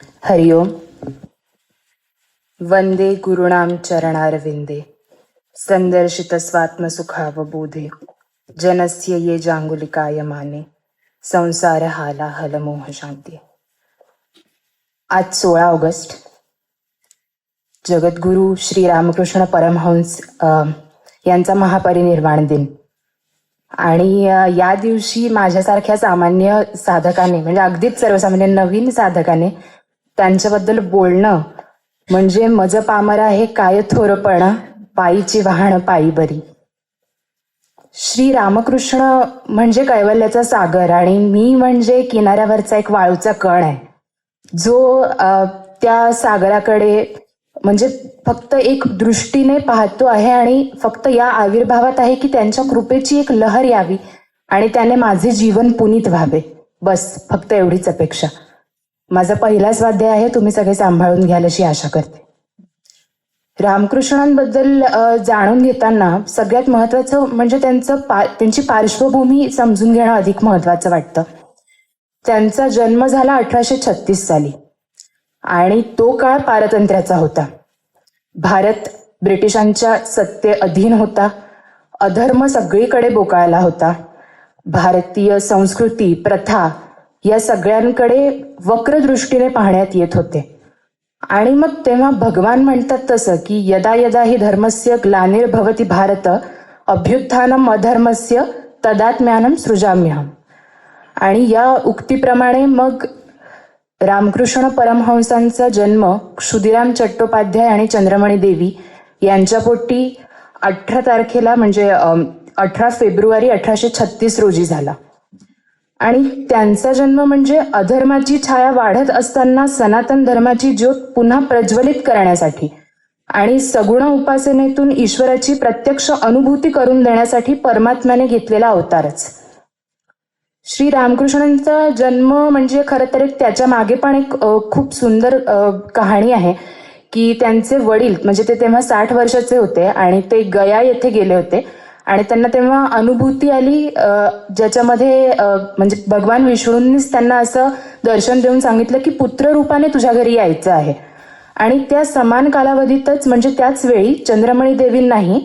हरि ओम. वंदे गुरुणाम चरणारविंदे संदर्शित स्वात्मसुखावबोधे जनस्य ये जांगुलिकाय माने संसार हाला हलमोह शांती. आज 16 ऑगस्ट जगद्गुरु श्री रामकृष्ण परमहंस यांचा महापरिनिर्वाण दिन. आणि या दिवशी माझ्यासारख्या सामान्य साधकाने, म्हणजे अगदीच सर्वसामान्य नवीन साधकाने त्यांच्याबद्दल बोलणं म्हणजे मज पामरा हे काय थोरपणा, पायीची वाहन पायी बरी. श्री रामकृष्ण म्हणजे कैवल्याचा सागर आणि मी म्हणजे किनाऱ्यावरचा एक वाळूचा कण आहे, जो त्या सागराकडे म्हणजे फक्त एक दृष्टीने पाहतो आहे आणि फक्त या आविर्भावात आहे की त्यांच्या कृपेची एक लहर यावी आणि त्याने माझे जीवन पुनीत व्हावे. बस, फक्त एवढीच अपेक्षा. माझा पहिला स्वाध्याय आहे, तुम्ही सगळे सांभाळून घ्याल अशी आशा करते. रामकृष्णांबद्दल जाणून घेताना सगळ्यात महत्वाचं म्हणजे त्यांची पार्श्वभूमी समजून घेणं अधिक महत्वाचं वाटतं. त्यांचा जन्म झाला 1836 साली आणि तो काळ पारतंत्र्याचा होता. भारत ब्रिटिशांच्या सत्ते अधीन होता. अधर्म सगळीकडे बोकाळला होता. भारतीय संस्कृती, प्रथा या सगळ्यांकडे वक्र दृष्टीने पाहण्यात येत होते. आणि मग तेव्हा भगवान म्हणतात तसं की यदा यदा हि धर्मस्य ग्लानिर्भवति भारत अभ्युत्थानम अधर्मस्य तदात्म्यानम सृजाम्यहम. आणि या उक्तीप्रमाणे मग रामकृष्ण परमहंसांचा जन्म क्षुदिराम चट्टोपाध्याय आणि चंद्रमणी देवी यांच्या पोटी 18 तारखेला म्हणजे 18 फेब्रुवारी 1836 रोजी झाला. आणि त्यांचा जन्म म्हणजे अधर्माची छाया वाढत असताना सनातन धर्माची ज्योत पुन्हा प्रज्वलित करण्यासाठी आणि सगुण उपासनेतून ईश्वराची प्रत्यक्ष अनुभूती करून देण्यासाठी परमात्म्याने घेतलेला अवतारच. श्री रामकृष्णांचा जन्म म्हणजे खरं तर त्याच्या मागे पण एक खूप सुंदर कहाणी आहे की त्यांचे वडील म्हणजे ते तेव्हा 60 वर्षाचे होते आणि ते गया येथे गेले होते आणि त्यांना तेव्हा अनुभूती आली ज्याच्यामध्ये म्हणजे भगवान विष्णूंनीच त्यांना असं दर्शन देऊन सांगितलं की पुत्र रूपाने तुझ्या घरी यायचं आहे. आणि त्या समान कालावधीतच म्हणजे त्याच वेळी चंद्रमणी देवींनाही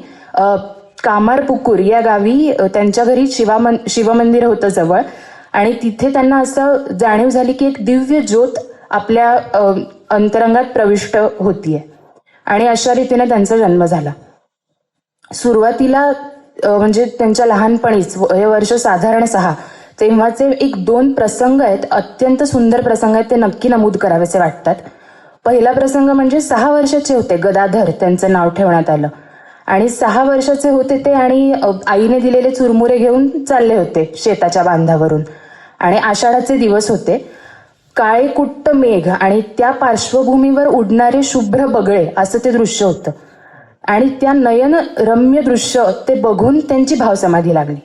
कामारपुकूर या गावी त्यांच्या घरी शिवमंदिर होतं जवळ आणि तिथे त्यांना असं जाणीव झाली की एक दिव्य ज्योत आपल्या अंतरंगात प्रविष्ट होतीये आणि अशा रीतीने त्यांचा जन्म झाला. सुरुवातीला म्हणजे त्यांच्या लहानपणीच वर्ष साधारण 6 तेव्हाचे 1-2 प्रसंग आहेत, अत्यंत सुंदर प्रसंग आहेत, ते नक्की नमूद करावेसे वाटतात. पहिला प्रसंग म्हणजे 6 वर्षाचे होते, गदाधर त्यांचं नाव ठेवण्यात आलं आणि 6 वर्षाचे होते ते आणि आईने दिलेले चुरमुरे घेऊन चालले होते शेताच्या बांधावरून आणि आषाढाचे दिवस होते. काळे कुट्ट मेघ आणि त्या पार्श्वभूमीवर उडणारे शुभ्र बगळे असं ते दृश्य होतं आणि त्या नयन रम्य दृश्य ते बघून त्यांची भावसमाधी लागली.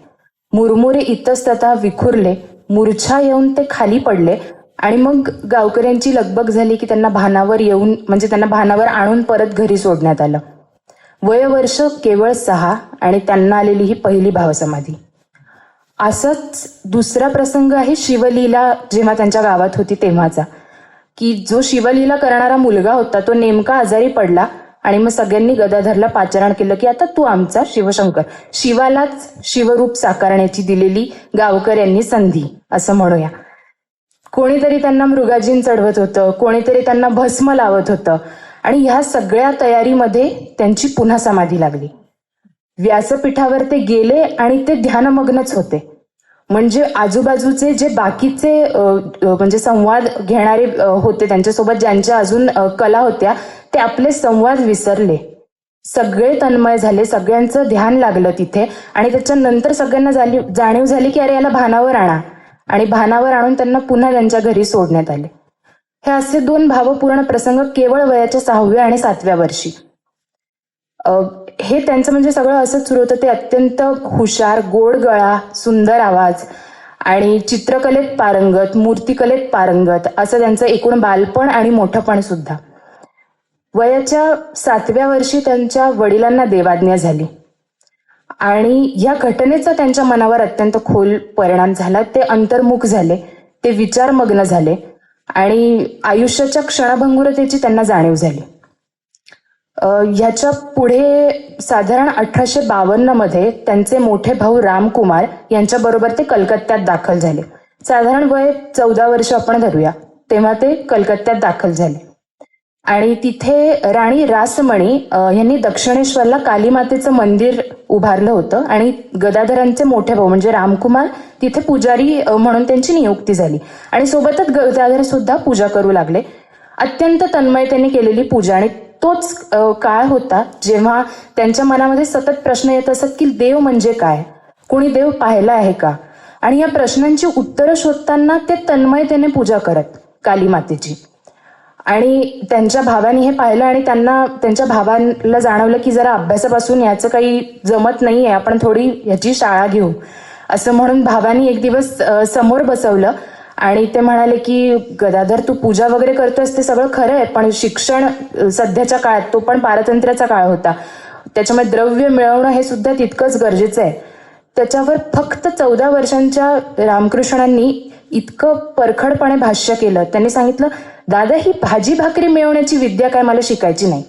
मुरमुरे इतस्ततः विखुरले, मूर्छा येऊन ते खाली पडले आणि मग गावकऱ्यांची लगबग झाली की त्यांना भानावर येऊन म्हणजे त्यांना भानावर आणून परत घरी सोडण्यात आलं. वयवर्ष केवळ 6 आणि त्यांना आलेली ही पहिली भावसमाधी. असंच दुसरा प्रसंग आहे शिवलीला जेव्हा त्यांच्या गावात होती तेव्हाचा, की जो शिवलीला करणारा मुलगा होता तो नेमका आजारी पडला आणि मग सगळ्यांनी गदाधरला पाचारण केलं की आता तू आमचा शिवशंकर, शिवालाच शिवरूप साकारण्याची दिलेली गावकऱ्यांनी संधी असं म्हणूया. कोणीतरी त्यांना मृगाजीन चढवत होतं, कोणीतरी त्यांना भस्म लावत होतं आणि ह्या सगळ्या तयारीमध्ये त्यांची पुन्हा समाधी लागली. व्यासपीठावर ते गेले आणि ते ध्यानमग्नच होते. म्हणजे आजूबाजूचे जे बाकीचे म्हणजे संवाद घेणारे होते त्यांच्यासोबत ज्यांच्या अजून कला होत्या ते आपले संवाद विसरले, सगळे तन्मय झाले, सगळ्यांचं ध्यान लागलं तिथे आणि त्याच्यानंतर सगळ्यांना जाणीव झाली की अरे याला भानावर आणा आणि भानावर आणून त्यांना पुन्हा त्यांच्या घरी सोडण्यात आले. हे असे 2 भावपूर्ण प्रसंग केवळ वयाच्या 6व्या आणि 7व्या वर्षी. हे त्यांचं म्हणजे सगळं असंच सुरू होतं. ते अत्यंत हुशार, गोड गळा, सुंदर आवाज आणि चित्रकलेत पारंगत, मूर्तिकलेत पारंगत असं त्यांचं एकूण बालपण आणि मोठंपण सुद्धा. वयाच्या 7व्या वर्षी त्यांच्या वडिलांना देवाज्ञा झाली आणि या घटनेचा त्यांच्या मनावर अत्यंत खोल परिणाम झाला. ते अंतर्मुख झाले, ते विचारमग्न झाले आणि आयुष्याच्या क्षणभंगुरतेची त्यांना जाणीव झाली. ह्याच्या पुढे साधारण 1852 मध्ये त्यांचे मोठे भाऊ रामकुमार यांच्याबरोबर ते कलकत्त्यात दाखल झाले. साधारण वय 14 वर्ष आपण धरूया, तेव्हा ते कलकत्त्यात दाखल झाले. आणि तिथे राणी रासमणी यांनी दक्षिणेश्वरला कालीमातेचं मंदिर उभारलं होतं आणि गदाधरांचे मोठे भाऊ म्हणजे रामकुमार तिथे पुजारी म्हणून त्यांची नियुक्ती झाली आणि सोबतच गदाधर सुद्धा पूजा करू लागले. अत्यंत तन्मयतेने केलेली पूजा. आणि तोच काळ होता जेव्हा त्यांच्या मनामध्ये सतत प्रश्न येत असत की देव म्हणजे काय, कोणी देव पाहिला आहे का. आणि या प्रश्नांची उत्तरं शोधताना ते तन्मयतेने पूजा करत कालीमातेची. आणि त्यांच्या भावाने हे पाहिलं आणि त्यांच्या भावाला जाणवलं की जरा अभ्यासापासून याचं काही जमत नाहीये, आपण थोडी याची शाळा घेऊ. असं म्हणून भावानी एक दिवस समोर बसवलं आणि ते म्हणाले की गदाधर, तू पूजा वगैरे करतोयस ते सगळं खरं आहे, पण शिक्षण सध्याच्या काळात, तो पण पारतंत्र्याचा काळ होता, त्याच्यामुळे द्रव्य मिळवणं हे सुद्धा तितकंच गरजेचं आहे. त्याच्यावर फक्त 14 वर्षांच्या रामकृष्णांनी इतकं परखडपणे भाष्य केलं. त्यांनी सांगितलं, दादा, ही भाजी भाकरी मिळवण्याची विद्या काय मला शिकायची नाही.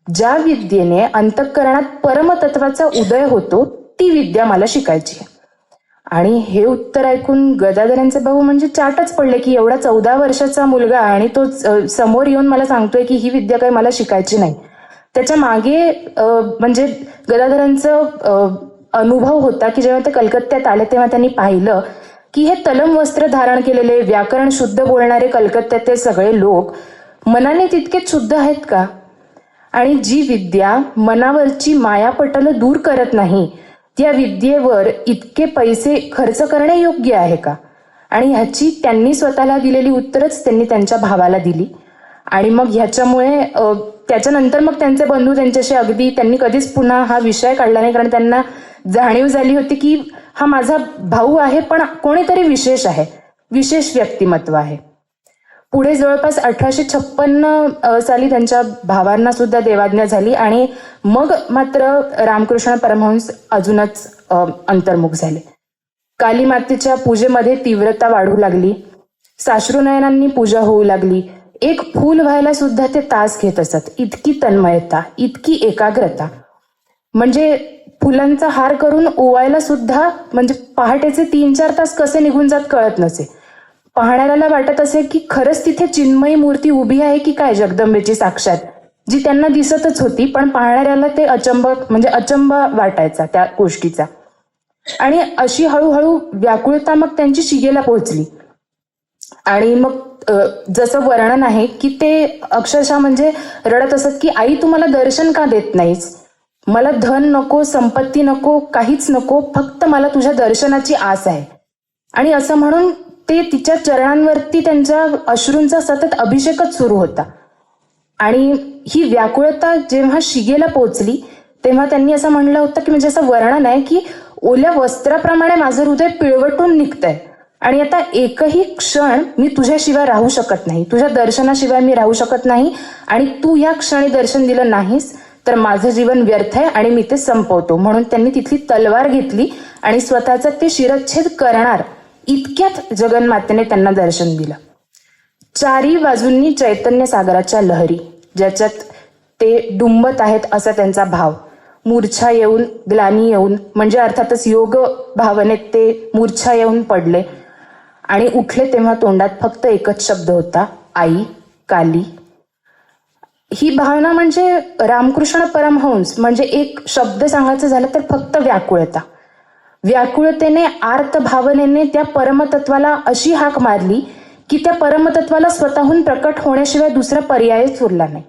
ज्या विद्येने अंतःकरणात परमतत्वाचा उदय होतो ती विद्या मला शिकायची. आणि हे उत्तर ऐकून गदाधरांचे भाऊ म्हणजे चाटच पडले की एवढा 14 वर्षाचा मुलगा आणि तो समोर येऊन मला सांगतोय की ही विद्या काही मला शिकायची नाही. त्याच्या मागे म्हणजे गदाधरांचं अनुभव होता की जेव्हा ते कलकत्त्यात आले तेव्हा त्यांनी पाहिलं की हे तलम वस्त्र धारण केलेले, व्याकरण शुद्ध बोलणारे कलकत्त्याचे सगळे लोक मनाने तितकेच शुद्ध आहेत का. आणि जी विद्या मनावरची मायापटल दूर करत नाही त्या विद्येवर इतके पैसे खर्च करणे योग्य आहे का. आणि ह्याची त्यांनी स्वतःला दिलेली उत्तरच त्यांनी त्यांच्या भावाला दिली. आणि मग ह्याच्यामुळे त्याच्यानंतर मग त्यांचे बंधू त्यांच्याशी अगदी त्यांनी कधीच पुन्हा हा विषय काढला नाही, कारण त्यांना जाणीव झाली होती की हा माझा भाऊ आहे पण कोणीतरी विशेष आहे, विशेष व्यक्तिमत्व आहे. पुढे जवळपास 1856 साली त्यांच्या भावांना सुद्धा देवाज्ञा झाली आणि मग मात्र रामकृष्ण परमहंस अजूनच अंतर्मुख झाले. कालीमातेच्या पूजेमध्ये तीव्रता वाढू लागली. साश्रुनयनांनी पूजा होऊ लागली. एक फूल व्हायला सुद्धा ते तास घेत असत. इतकी तन्मयता, इतकी एकाग्रता. म्हणजे फुलांचा हार करून ओवायला सुद्धा म्हणजे पहाटेचे 3-4 तास कसे निघून जात कळत नसे. पाहणाऱ्याला वाटत असे की खरंच तिथे चिन्मयी मूर्ती उभी आहे की काय, जगदंबेची साक्षात, जी त्यांना दिसतच होती, पण पाहणाऱ्याला ते अचंब वाटायचा त्या गोष्टीचा. आणि अशी हळूहळू व्याकुळता मग त्यांची शिगेला पोहोचली. आणि मग जसं वर्णन आहे की ते अक्षरशः म्हणजे रडत असत की आई, तू मला दर्शन का देत नाहीस, मला धन नको, संपत्ती नको, काहीच नको, फक्त मला तुझ्या दर्शनाची आस आहे. आणि असं म्हणून ते तिच्या चरणांवरती त्यांच्या अश्रूंचा सतत अभिषेकच सुरू होता. आणि ही व्याकुळता जेव्हा शिगेला पोहोचली तेव्हा त्यांनी असं म्हणलं होतं की म्हणजे असं वर्णन आहे की ओल्या वस्त्राप्रमाणे माझं हृदय पिळवटून निघतंय आणि आता एकही क्षण मी तुझ्याशिवाय राहू शकत नाही, तुझ्या दर्शनाशिवाय मी राहू शकत नाही. आणि तू या क्षणी दर्शन दिलं नाहीस तर माझं जीवन व्यर्थ आहे आणि मी ते संपवतो. म्हणून त्यांनी तिथली तलवार घेतली आणि स्वतःचा ते शिरच्छेद करणार इतक्यात जगन्मातेने त्यांना दर्शन दिलं. चारी बाजूंनी चैतन्य सागराच्या लहरी, ज्याच्यात ते डुंबत आहेत असा त्यांचा भाव. मूर्छा येऊन, ग्लानी येऊन, म्हणजे अर्थातच योग भावनेत ते मूर्छा येऊन पडले आणि उठले तेव्हा तोंडात फक्त एकच शब्द होता, आई, काली. ही भावना म्हणजे रामकृष्ण परमहंस म्हणजे एक शब्द सांगायचं झालं तर फक्त व्याकुळता. व्याकुळतेने, आर्त भावनेने त्या परमतत्वाला अशी हाक मारली की त्या परमतत्वाला स्वतःहून प्रकट होण्याशिवाय दुसरा पर्यायच उरला नाही.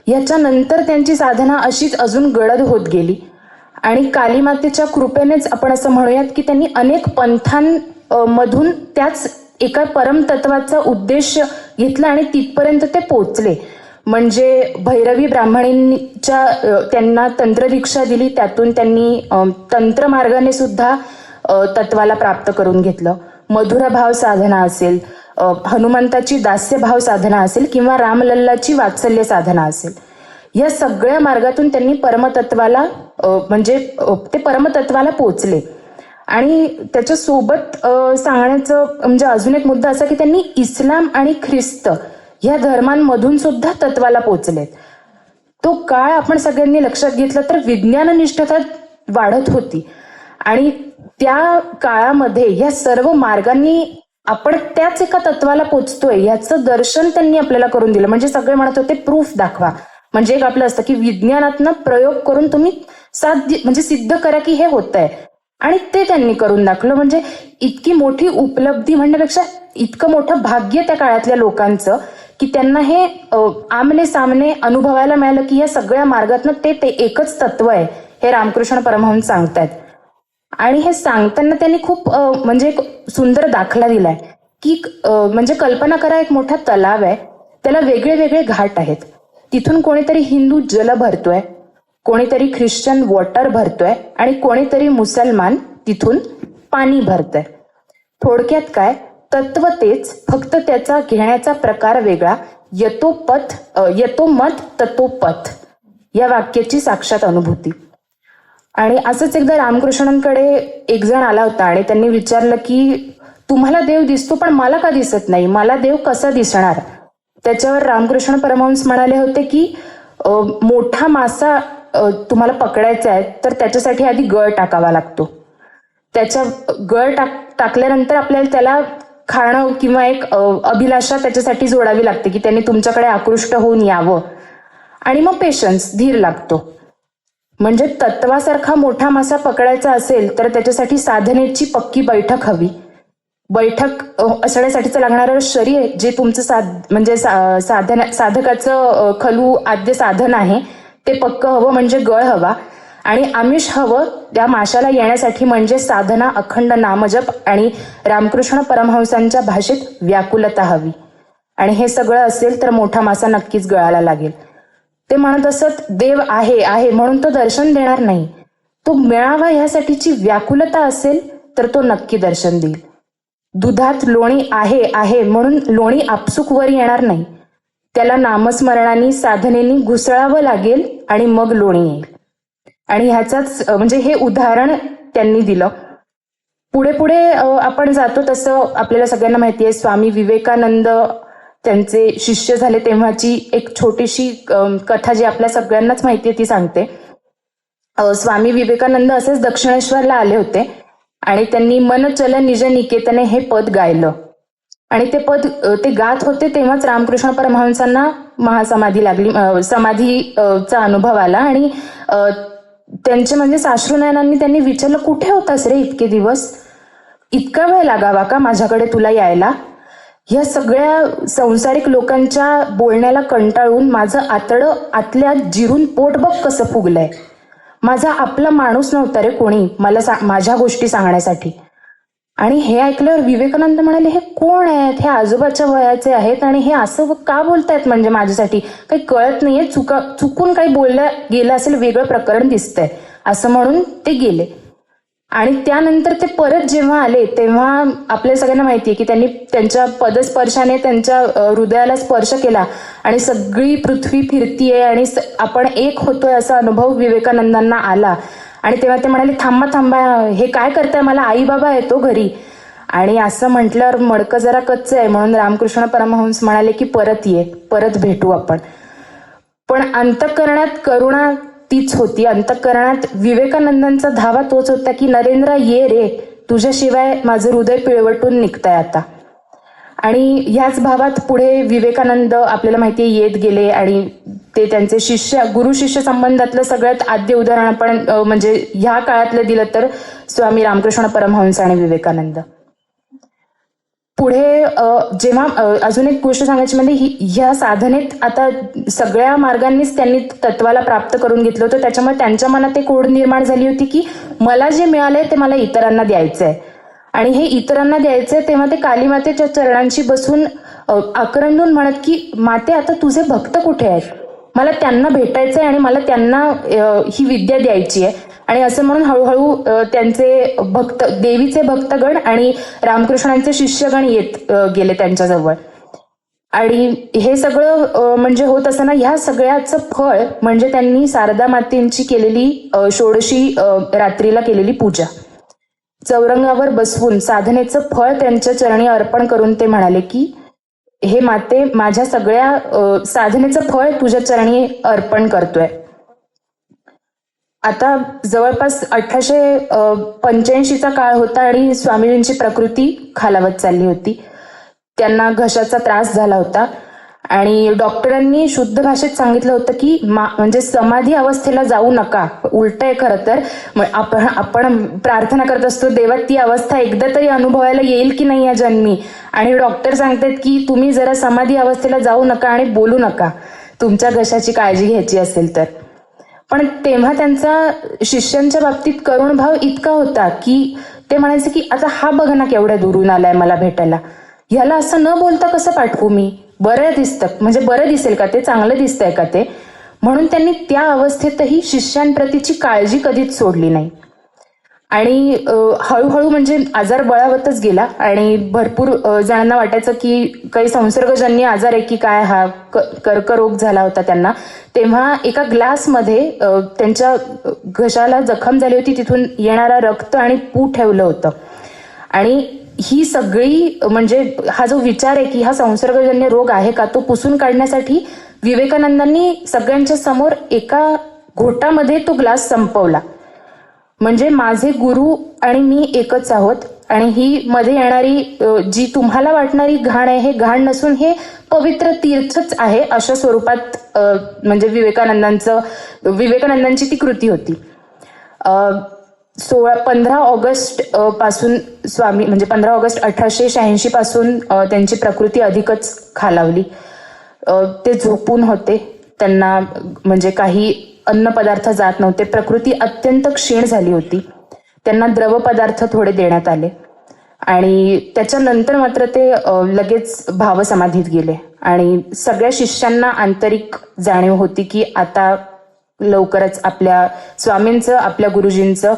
याच्यानंतर त्यांची साधना अशीच अजून गडद होत गेली आणि कालीमातेच्या कृपेनेच आपण असं म्हणूयात की त्यांनी अनेक पंथांमधून त्याच एका परमतत्वाचा उद्देश घेतला आणि तिथपर्यंत ते पोचले. म्हणजे भैरवी ब्राह्मणींच्या त्यांना तंत्रदीक्षा दिली, त्यातून त्यांनी तंत्र मार्गाने सुद्धा तत्वाला प्राप्त करून घेतलं. मधुर भाव साधना असेल, हनुमंताची दास्य भाव साधना असेल किंवा रामलल्लाची वात्सल्य साधना असेल, या सगळ्या मार्गातून त्यांनी परमतत्वाला म्हणजे ते परमतत्वाला पोचले. आणि त्याच्यासोबत सांगण्याचं म्हणजे अजून एक मुद्दा असा की त्यांनी इस्लाम आणि ख्रिस्त ह्या धर्मांमधून सुद्धा तत्वाला पोचलेत. तो काळ आपण सगळ्यांनी लक्षात घेतला तर विज्ञाननिष्ठता वाढत होती आणि त्या काळामध्ये ह्या सर्व मार्गांनी आपण त्याच एका तत्वाला पोचतोय याचं दर्शन त्यांनी आपल्याला करून दिलं. म्हणजे सगळे म्हणत होते प्रूफ दाखवा. म्हणजे एक आपलं असतं की विज्ञानातनं प्रयोग करून तुम्ही म्हणजे सिद्ध करा की हे होत आहे, आणि ते त्यांनी करून दाखवलं. म्हणजे इतकी मोठी उपलब्धी म्हणण्यापेक्षा इतकं मोठं भाग्य त्या काळातल्या लोकांचं की त्यांना हे आमने सामने अनुभवायला मिळालं की या सगळ्या मार्गातनं ते एकच तत्व आहे हे रामकृष्ण परमहंस सांगतायत. आणि हे सांगताना त्यांनी खूप म्हणजे एक सुंदर दाखला दिलाय की म्हणजे कल्पना करा, एक मोठा तलाव आहे, त्याला वेगळे वेगळे घाट आहेत. तिथून कोणीतरी हिंदू जल भरतोय, कोणीतरी ख्रिश्चन वॉटर भरतोय आणि कोणीतरी मुसलमान तिथून पाणी भरतोय. थोडक्यात काय, तत्व तेच, फक्त त्याचा घेण्याचा प्रकार वेगळा. यतो मत ततो पथ या वाक्याची साक्षात अनुभूती. आणि असंच एकदा रामकृष्णांकडे एक जण आला होता आणि त्यांनी विचारलं की तुम्हाला देव दिसतो पण मला का दिसत नाही, मला देव कसा दिसणार. त्याच्यावर रामकृष्ण परमहंस म्हणाले होते की मोठा मासा तुम्हाला पकडायचा आहे तर त्याच्यासाठी आधी गळ टाकावा लागतो. त्याच्या गळ टाकल्यानंतर आपल्याला त्याला खाणं किंवा एक अभिलाषा त्याच्यासाठी जोडावी लागते की त्यांनी तुमच्याकडे आकृष्ट होऊन यावं, आणि मग पेशन्स, धीर लागतो. म्हणजे तत्वासारखा मोठा मासा पकडायचा असेल तर त्याच्यासाठी साधनेची पक्की बैठक हवी. बैठक असण्यासाठीचं लागणारं शरीर जे तुमचं म्हणजे साधकाचं खलू आद्य साधन आहे ते पक्क हवं, म्हणजे गळ हवा. आणि आमिष हवं त्या माशाला येण्यासाठी, म्हणजे साधना, अखंड नामजप आणि रामकृष्ण परमहंसांच्या भाषेत व्याकुलता हवी. आणि हे सगळं असेल तर मोठा मासा नक्कीच गळायला लागेल. ते म्हणत असत देव आहे म्हणून तो दर्शन देणार नाही, तो मिळावा ह्यासाठीची व्याकुलता असेल तर तो नक्की दर्शन देईल. दुधात लोणी आहे म्हणून लोणी आपसुक वर येणार नाही, त्याला नामस्मरणाने साधनेनी घुसळावं लागेल आणि मग लोणी येईल. आणि ह्याचाच म्हणजे हे उदाहरण त्यांनी दिलं. पुढे आपण जातो तसं आपल्याला सगळ्यांना माहिती आहे स्वामी विवेकानंद त्यांचे शिष्य झाले तेव्हाची एक छोटीशी कथा जी आपल्या सगळ्यांनाच माहिती आहे ती सांगते. स्वामी विवेकानंद असेच दक्षिणेश्वरला आले होते आणि त्यांनी मन चल निज निकेतने हे पद गायलं. आणि ते पद ते गात होते तेव्हाच रामकृष्ण परमहंसांना महासमाधी लागली, समाधीचा अनुभव आला. आणि त्यांचे म्हणजे साश्रुनयनांनी त्यांनी विचारलं कुठे होतास रे इतके दिवस, इतका वेळ लागावा का माझ्याकडे तुला यायला. या सगळ्या संसारिक लोकांच्या बोलण्याला कंटाळून माझं आतडं आतल्या जिरून पोट बघ कसं फुगलंय. माझा आपला माणूस नव्हता रे कोणी मला माझ्या गोष्टी सांगण्यासाठी. आणि हे ऐकल्यावर विवेकानंद म्हणाले हे कोण आहेत, हे आजोबाच्या वयाचे आहेत आणि हे असं का बोलतायत, म्हणजे माझ्यासाठी काही कळत नाहीये, चुकून काही बोललं गेलं असेल, वेगळं प्रकरण दिसतंय असं म्हणून ते गेले. आणि त्यानंतर ते परत जेव्हा आले तेव्हा आपल्या सगळ्यांना माहितीये की त्यांनी त्यांच्या पदस्पर्शाने त्यांच्या हृदयाला स्पर्श केला आणि सगळी पृथ्वी फिरतीये आणि आपण एक होतोय असा अनुभव विवेकानंदांना आला. आणि तेव्हा ते म्हणाले थांबा हे काय करताय, मला आई बाबा येतो घरी. आणि असं म्हटल्यावर मडकं जरा कच्चं आहे म्हणून रामकृष्ण परमहंस म्हणाले की परत ये, परत भेटू आपण. पण अंतःकरणात करुणा तीच होती. अंतःकरणात विवेकानंदांचा धावा तोच होता की नरेंद्र ये रे, तुझ्याशिवाय माझं हृदय पिळवटून निघतंय आता. आणि ह्याच भावात पुढे विवेकानंद आपल्याला माहितीये येत गेले आणि ते त्यांचे गुरु शिष्य संबंधातलं सगळ्यात आद्य उदाहरण आपण म्हणजे ह्या काळातलं दिलं तर स्वामी रामकृष्ण परमहंस आणि विवेकानंद. पुढे जेव्हा अजून एक गोष्ट सांगायची म्हणजे ह्या साधनेत आता सगळ्या मार्गांनीच त्यांनी तत्वाला प्राप्त करून घेतलं होतं. त्याच्यामुळे त्यांच्या मनात एक ओढ निर्माण झाली होती की मला जे मिळालंय ते मला इतरांना द्यायचंय. आणि हे इतरांना द्यायचंय तेव्हा ते कालीमातेच्या चरणांशी बसून आक्रंदून म्हणत की माते आता तुझे भक्त कुठे आहेत, मला त्यांना भेटायचंय आणि मला त्यांना ही विद्या द्यायची आहे. आणि असं म्हणून हळूहळू त्यांचे देवीचे भक्तगण आणि रामकृष्णांचे शिष्यगण येत गेले त्यांच्याजवळ. आणि हे सगळं म्हणजे होत असताना ह्या सगळ्याचं फळ म्हणजे त्यांनी शारदा मातेंची केलेली षोडशी रात्रीला केलेली पूजा. चौरंगावर बसवून साधनेचं फळ त्यांच्या चरणी अर्पण करून ते म्हणाले की हे माते, माझ्या सगळ्या साधनेचं फळ तुझ्या चरणी अर्पण करतोय. आता जवळपास 1885चा काळ होता आणि स्वामीजींची प्रकृती खालावत चालली होती. त्यांना घशाचा त्रास झाला होता आणि डॉक्टरांनी शुद्ध भाषेत सांगितलं होतं की म्हणजे समाधी अवस्थेला जाऊ नका. उलट आहे खरं तर. आपण प्रार्थना करत असतो देवा ती अवस्था एकदा तरी अनुभवायला येईल की नाही या जन्मी, आणि डॉक्टर सांगतात की तुम्ही जरा समाधी अवस्थेला जाऊ नका आणि बोलू नका तुमच्या घशाची काळजी घ्यायची असेल तर. पण तेव्हा त्यांचा शिष्यांच्या बाबतीत करुण भाव इतका होता की ते म्हणायचे की आता हा बघ ना केवढ्या दुरून आलाय मला भेटायला, ह्याला असं न बोलता कसं पाठवू मी, बरं दिसतं म्हणजे बरं दिसेल का ते, चांगलं दिसतंय का ते. म्हणून त्यांनी त्या अवस्थेतही शिष्यांप्रतीची काळजी कधीच सोडली नाही. आणि हळूहळू म्हणजे आजार बळावतच गेला आणि भरपूर जणांना वाटायचं की काही संसर्गजन्य आजार आहे की काय, हा कर्करोग झाला होता त्यांना. तेव्हा एका ग्लासमध्ये त्यांच्या घशाला जखम झाली होती, तिथून येणारा रक्त आणि पू ठेवलं होतं. आणि ही सगळी म्हणजे हा जो विचार आहे की हा संसर्गजन्य रोग आहे का, तो पुसून काढण्यासाठी विवेकानंदांनी सगळ्यांच्या समोर एका घोटामध्ये तो ग्लास संपवला. म्हणजे माझे गुरु आणि मी एकच आहोत आणि ही मध्ये येणारी जी तुम्हाला वाटणारी घाण आहे हे घाण नसून हे पवित्र तीर्थच आहे, अशा स्वरूपात म्हणजे विवेकानंदांची ती कृती होती. 15 ऑगस्ट पासून स्वामी म्हणजे 15 ऑगस्ट 1886 पासून त्यांची प्रकृती अधिकच खालावली. ते झोपून होते, त्यांना म्हणजे काही अन्न पदार्थ जात नव्हते, प्रकृती अत्यंत क्षीण झाली होती. त्यांना द्रव पदार्थ थोडे देण्यात आले आणि त्याच्यानंतर मात्र ते लगेच भावसमाधीत गेले. आणि सगळ्या शिष्यांना आंतरिक जाणीव होती की आता लवकरच आपल्या स्वामींचं, आपल्या गुरुजींचं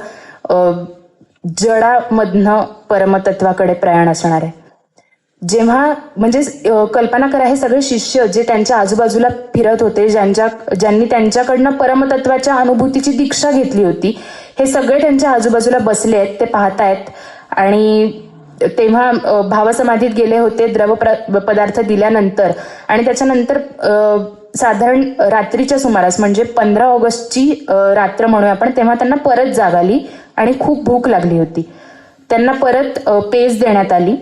जडामधनं परमतत्वाकडे प्रयाण असणार आहे. जेव्हा म्हणजे कल्पना करा, हे सगळे शिष्य जे त्यांच्या आजूबाजूला फिरत होते, ज्यांनी त्यांच्याकडनं परमतत्वाच्या अनुभूतीची दीक्षा घेतली होती, हे सगळे त्यांच्या आजूबाजूला बसले आहेत, ते पाहतायत. आणि तेव्हा भावसमाधीत गेले होते द्रव पदार्थ दिल्यानंतर. आणि त्याच्यानंतर साधारण रात्रीच्या सुमारास म्हणजे 15 ऑगस्टची रात्र म्हणूया आपण, तेव्हा त्यांना परत जाग आली आणि खूप भूक लागली होती. त्यांना परत पेज देण्यात आली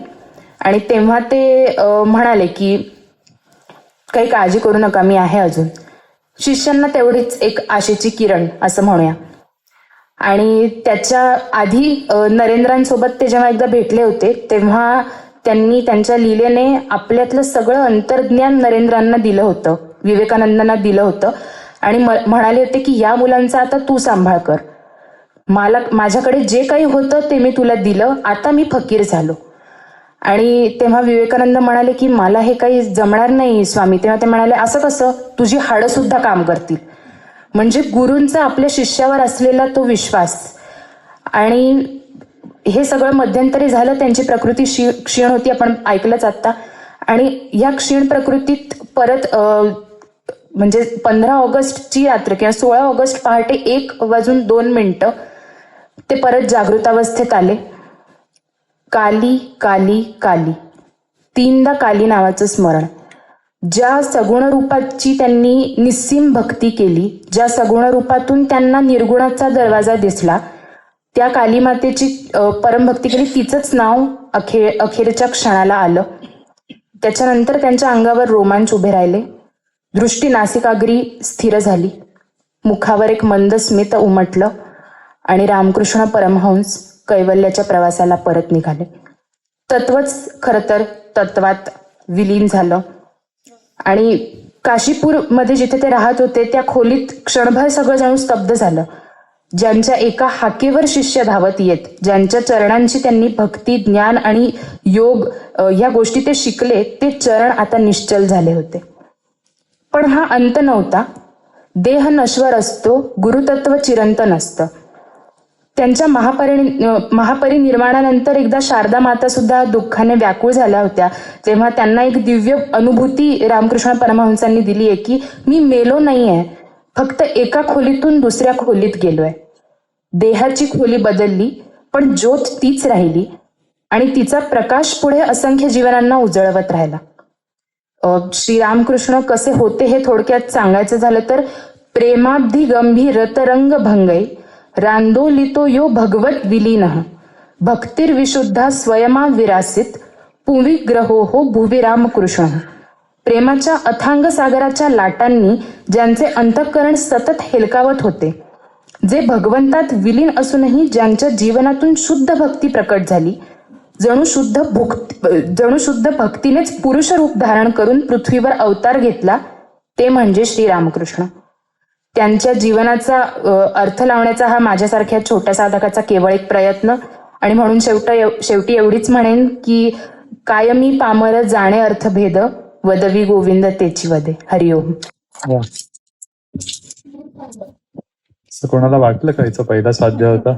आणि तेव्हा ते म्हणाले की काही काळजी करू नका, मी आहे अजून. शिष्यांना तेवढीच एक आशेची किरण असं म्हणूया. आणि त्याच्या आधी नरेंद्रांसोबत ते जेव्हा एकदा भेटले होते तेव्हा त्यांनी त्यांच्या लीलेने आपल्यातलं सगळं अंतर्ज्ञान नरेंद्रांना दिलं होतं, विवेकानंदांना दिलं होतं आणि म्हणाले होते की या मुलांचा आता तू सांभाळ कर, माझ्याकडे जे काही होतं ते मी तुला दिलं, आता मी फकीर झालो. आणि तेव्हा विवेकानंद म्हणाले की मला हे काही जमणार नाही स्वामी. तेव्हा ते म्हणाले असं कसं, तुझी हाडं सुद्धा काम करतील. म्हणजे गुरूंचा आपल्या शिष्यावर असलेला तो विश्वास. आणि हे सगळं मध्यंतरी झालं, त्यांची प्रकृती क्षीण होती, आपण ऐकलंच आता. आणि या क्षीण प्रकृतीत परत म्हणजे 15 ऑगस्टची रात्र किंवा 16 ऑगस्ट पहाटे 1:02 ते परत जागृतावस्थेत आले. काली काली काली, 3दा काली नावाचं स्मरण. ज्या सगुण रूपाची त्यांनी निस्सीम भक्ती केली, ज्या सगुण रूपातून त्यांना निर्गुणाचा दरवाजा दिसला, त्या काली मातेची परमभक्ती केली, तिचंच नाव अखेरच्या क्षणाला आलं. त्याच्यानंतर त्यांच्या अंगावर रोमांच उभे राहिले, दृष्टी नासिकाग्री स्थिर झाली, मुखावर एक मंद स्मित उमटलं आणि रामकृष्ण परमहंस कैवल्याच्या प्रवासाला परत निघाले. तत्वच खरं तर तत्वात विलीन झालं. आणि काशीपूरमध्ये जिथे ते राहत होते त्या खोलीत क्षणभर सगळं जणू स्तब्ध झालं. ज्यांच्या एका हाकेवर शिष्य धावत येत, ज्यांच्या चरणांची त्यांनी भक्ती, ज्ञान आणि योग या गोष्टी ते शिकले, ते चरण आता निश्चल झाले होते. पण हा अंत नव्हता. देह नश्वर असतो, गुरुतत्व चिरंतन असतं. त्यांच्या महापरिनिर्वाणानंतर एकदा शारदा माता सुद्धा दुःखाने व्याकुळ झाल्या होत्या, तेव्हा त्यांना एक दिव्य अनुभूती रामकृष्ण परमहंसांनी दिली आहे की मी मेलो नाहीये, फक्त एका खोलीतून दुसऱ्या खोलीत गेलोय. देहाची खोली बदलली पण ज्योत तीच राहिली आणि तिचा प्रकाश पुढे असंख्य जीवनांना उजळवत राहिला. श्रीरामकृष्ण कसे होते हे थोडक्यात सांगायचं झालं तर, प्रेमाब्धी गंभीर रतरंग भंगै रांदोलितो यो भगवत विलीनः भक्तिर्विशुद्धा स्वयमा विरासित पुवी ग्रहो हो भुवी रामकृष्ण. प्रेमाच्या अथांग सागराच्या लाटांनी ज्यांचे अंतःकरण सतत हेलकावत होते, जे भगवंतात विलीन असूनही ज्यांच्या जीवनातून शुद्ध भक्ती प्रकट झाली, जणू शुद्ध भक्तीनेच पुरुष रूप धारण करून पृथ्वीवर अवतार घेतला, ते म्हणजे श्रीरामकृष्ण. त्यांच्या जीवनाचा अर्थ लावण्याचा हा माझ्यासारख्या छोट्या साधकाचा केवळ एक प्रयत्न. आणि म्हणून शेवटी एवढीच म्हणेन की कायमी पामर जाणे अर्थभेद वदवी गोविंद तेची वदे. हरिओम. कोणाला वाटलं का याचा पहिला स्वाध्याय होता?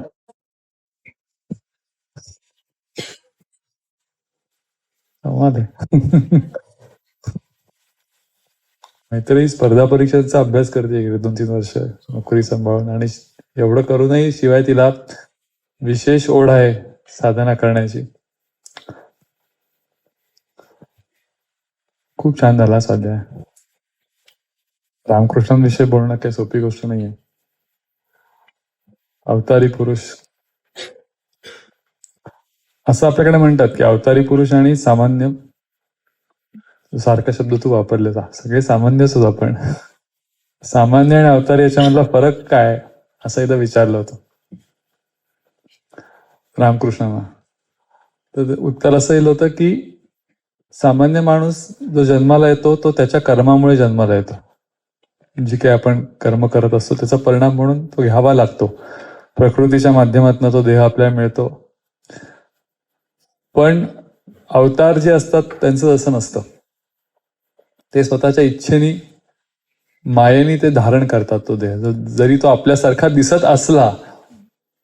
नाहीतरी स्पर्धा परीक्षेचा अभ्यास करते गेले 2-3 वर्ष नोकरी सांभाळून, आणि एवढं करूनही शिवाय तिला विशेष ओढ आहे साधना करण्याची. खूप छान झाला स्वाध्याय. रामकृष्णांविषयी बोलणं काही सोपी गोष्ट नाहीये. अवतारी पुरुष असं आपल्याकडे म्हणतात की अवतारी पुरुष आणि सामान्य, सारखा शब्द तू वापरले जा, सगळे सामान्यच होतो आपण. सामान्य आणि अवतारी याच्यामधला फरक काय असं एकदा विचारलं होतं रामकृष्णांना. तर उत्तर असं येईल होतं की सामान्य माणूस जो जन्माला येतो तो त्याच्या कर्मामुळे जन्माला येतो. जे काही आपण कर्म करत असतो त्याचा परिणाम म्हणून तो घ्यावा लागतो. प्रकृतीच्या माध्यमातून तो देह आपल्याला मिळतो. पण अवतार जे असतात त्यांचं असं नसतं. ते स्वतःच्या इच्छेने मायेने ते धारण करतात तो देह. जरी तो आपल्यासारखा दिसत असला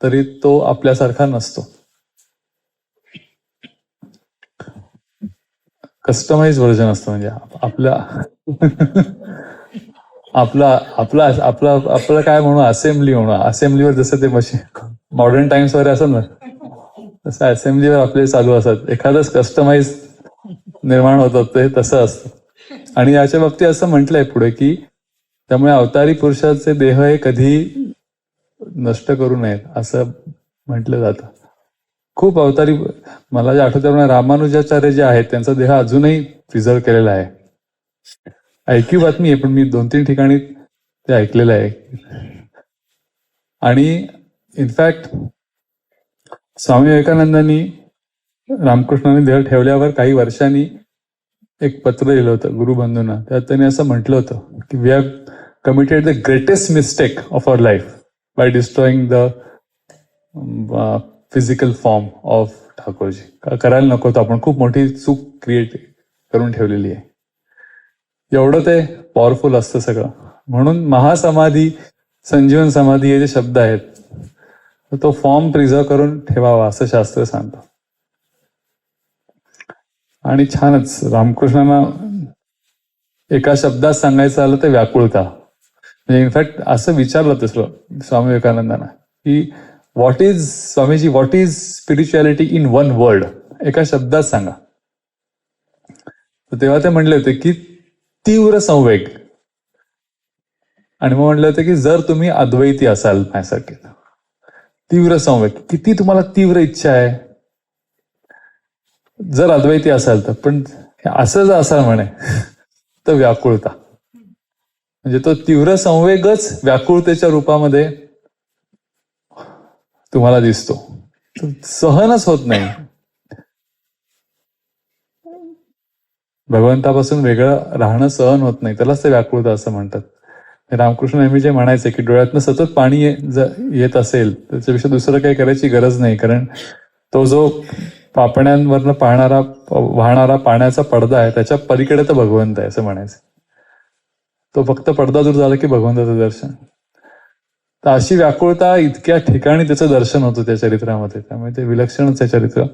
तरी तो आपल्यासारखा नसतो. कस्टमाइज व्हर्जन असतं. म्हणजे आपलं काय म्हणू, असेंब्ली म्हणू. असेंब्लीवर जसं ते मशीन मॉडर्न टाइम्स वगैरे असं ना, तसं असेंब्लीवर आपले चालू असतात. एखादंच कस्टमाइज निर्माण होतं ते तसं असतं. आणि याच्या बाबतीत असं म्हटलंय पुढे की त्यामुळे अवतारी पुरुषाचे देह हे कधी नष्ट करू नयेत असं म्हटलं जातं. खूप अवतारी, मला जे आठवतं रामानुजाचार्य जे आहेत त्यांचा देह अजूनही प्रिझर्व केलेला आहे. ऐकीव बातमी आहे पण मी 2-3 ठिकाणी ते ऐकलेलं आहे. आणि इनफॅक्ट स्वामी विवेकानंदांनी रामकृष्णांनी देह ठेवल्यावर काही वर्षांनी एक पत्र लिहिलं होतं गुरुबंधूंना. त्यात त्यांनी असं म्हटलं होतं की we have committed the greatest mistake of our life by destroying the physical form of Thakurji. करायला नको होतं, आपण खूप मोठी चूक क्रिएट करून ठेवलेली आहे. एवढं ते पॉवरफुल असतं सगळं. म्हणून महासमाधी, संजीवन समाधी हे जे शब्द आहेत तो फॉर्म प्रिझर्व करून ठेवावा असं शास्त्र सांगतं. आणि छानच रामकृष्णांना एका शब्दात सांगायचं आलं तर व्याकुळता. म्हणजे इनफॅक्ट असं विचारलं तसं स्वामी विवेकानंदांना की what is, Swamiji what is spirituality in one word, एका शब्दात सांगा. तर तेव्हा ते म्हणले होते की तीव्र संवेग. आणि मग म्हणलं होतं की जर तुम्ही अद्वैती असाल माझ्यासारखे, तीव्र संवेग, किती तुम्हाला तीव्र इच्छा आहे जर अद्वैती असाल तर. पण असं जर असाल म्हणे तर व्याकुळता. म्हणजे तो तीव्र संवेगच व्याकुळतेच्या रूपामध्ये तुम्हाला दिसतो. सहनच होत नाही. भगवंतापासून वेगळं राहणं सहन होत नाही, त्यालाच ते व्याकुळता असं म्हणतात. रामकृष्ण नेहमी जे म्हणायचे की डोळ्यातनं सतत पाणी येत असेल त्याच्यापेक्षा दुसरं काही करायची गरज नाही. कारण तो जो पापण्यांवरनं वाहणारा पाण्याचा पडदा आहे त्याच्या पलीकडे तर भगवंत आहे असं म्हणायचं. तो फक्त पडदा दूर झाला की भगवंताचं दर्शन. तर अशी व्याकुळता इतक्या ठिकाणी त्याचं दर्शन होतं त्या चरित्रामध्ये. त्यामुळे ते विलक्षणच आहे चरित्र.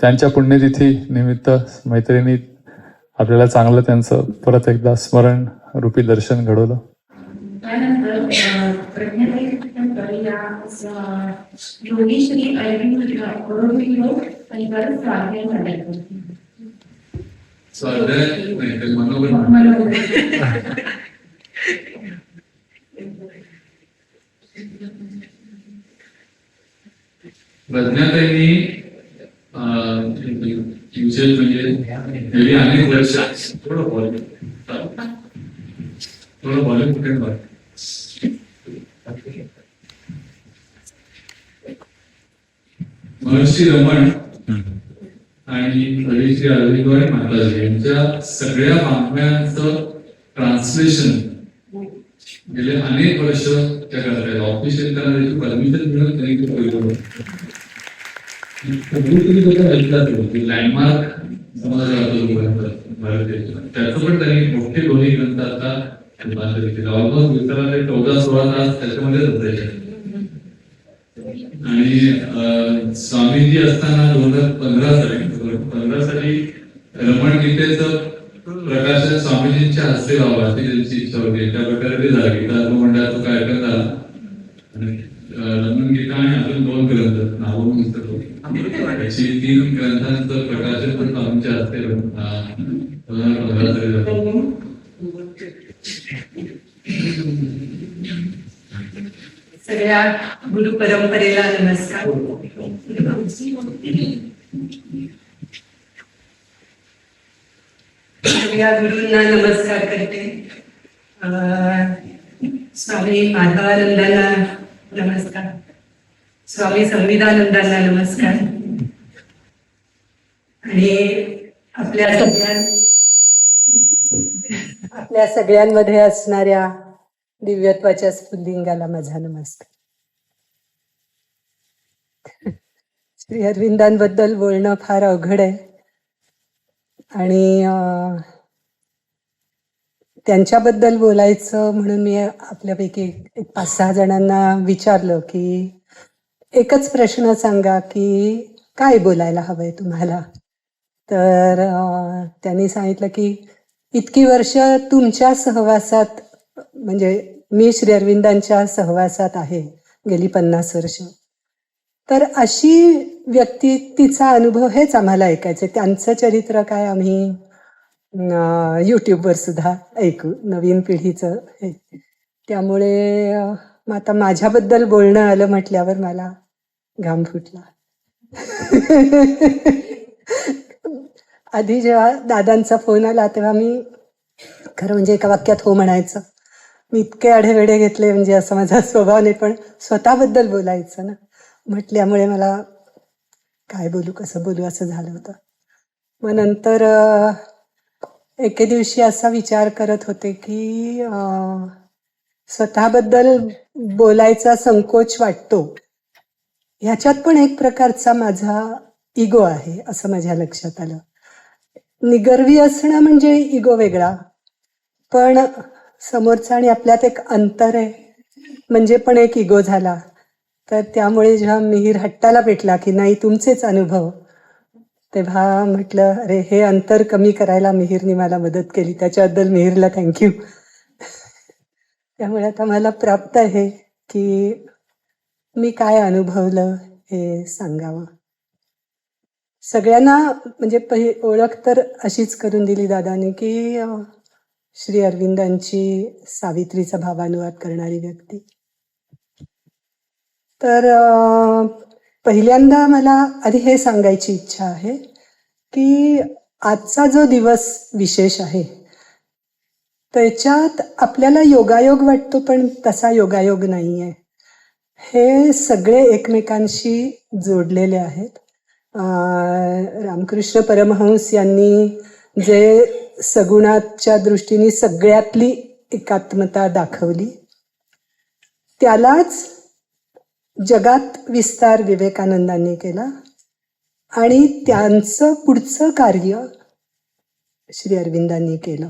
त्यांच्या पुण्यतिथी निमित्त मैत्रिणी आपल्याला चांगलं त्यांचं परत एकदा स्मरण रूपी दर्शन घडवलं. त्यानंतर योगेश्वरी अरविंद औरंगाबाद परिवार स्वाध्याय झाला. स्वाध्याय नाही तर मनोबल. प्रज्ञाताईंनी फ्युचर म्हणजे गेली अनेक वर्ष थोडं व्हॉल्यूम कुठे बघ. महर्षी रमण आणि श्री अरविंदो आणि माताजी यांच्या सगळ्या महात्म्यांचं ट्रान्सलेशन गेले अनेक वर्ष त्या करतायत. ऑफिशियल त्यांना त्याची परमिशन मिळून त्यांनी ते केलं. लँडमार्क त्याचं पण त्यांनी मोठे दोन्ही ग्रंथ आता रूपांतरित केले. ऑलमोस्ट 14-16 तास त्याच्यामध्येच असायचे. आणि स्वामीजी असताना 2015 साली रमण गीतेचं प्रकाशन स्वामीजींच्या हस्ते व्हावं अशी त्यांची इच्छा होती. त्या प्रकारे ते झालं. गीता मंडळाचा कार्यक्रम झाला आणि रमण गीता आणि अजून 2 ग्रंथ नावं पुस्तक होती. त्याची 3 ग्रंथांचं प्रकाशन पण स्वामींच्या हस्ते 2015 साली झालं. सगळ्या गुरु परंपरेला नमस्कार. सगळ्या गुरूंना नमस्कार करते. स्वामी माधवानंदांना नमस्कार. स्वामी संविधानंदांना नमस्कार. आणि आपल्या सगळ्यांमध्ये असणाऱ्या दिव्यत्वाच्या स्फुल्लिंगाला माझा नमस्कार. श्री अरविंदांबद्दल बोलणं फार अवघड आहे आणि त्यांच्याबद्दल बोलायचं म्हणून मी आपल्यापैकी 5-6 जणांना विचारलं की एकच प्रश्न सांगा की काय बोलायला हवंय तुम्हाला. तर त्यांनी सांगितलं की इतकी वर्ष तुमच्या सहवासात, म्हणजे मी श्री अरविंदांच्या सहवासात आहे गेली 50 वर्ष, तर अशी व्यक्ती, तिचा अनुभव हेच आम्हाला ऐकायचं. त्यांचं चरित्र काय आम्ही यूट्यूबवर सुद्धा ऐकू, नवीन पिढीचं हे. त्यामुळे आता माझ्याबद्दल बोलणं आलं म्हटल्यावर मला घाम फुटला. आधी जेव्हा दादांचा फोन आला तेव्हा मी खरं म्हणजे एका वाक्यात हो म्हणायचं. मी इतके आढेवेढे घेतले, म्हणजे असं माझा स्वभाव नाही, पण स्वतःबद्दल बोलायचं ना म्हटल्यामुळे मला काय बोलू, कसं बोलू असं झालं होतं. मग नंतर एके दिवशी असा विचार करत होते की स्वतःबद्दल बोलायचा संकोच वाटतो, ह्याच्यात पण एक प्रकारचा माझा इगो आहे असं माझ्या लक्षात आलं. निगर्वी असणं म्हणजे इगो वेगळा, पण समोरचा आणि आपल्यात एक अंतर आहे म्हणजे पण एक इगो झाला. तर त्यामुळे जेव्हा मिहीर हट्टाला पेटला की नाही तुमचेच अनुभव, तेव्हा म्हटलं अरे हे अंतर कमी करायला मिहीरनी मला मदत केली, त्याच्याबद्दल मिहीरला थँक्यू. त्यामुळे आता मला प्राप्त आहे की मी काय अनुभवलं हे सांगावं. सगळ्यांना म्हणजे ओळख तर अशीच करून दिली दादाने की श्री अरविंदांची सावित्रीचा भावानुवाद करणारी व्यक्ती. तर पहिल्यांदा मला आधी हे सांगायची इच्छा आहे की आजचा जो दिवस विशेष आहे त्याच्यात आपल्याला योगायोग वाटतो, पण तसा योगायोग नाही आहे. हे सगळे एकमेकांशी जोडलेले आहेत. रामकृष्ण परमहंस यांनी जे सगुणाच्या दृष्टीने सगळ्यातली एकात्मता दाखवली, त्यालाच जगात विस्तार विवेकानंदांनी केला आणि त्यांचं पुढचं कार्य श्री अरविंदांनी केलं.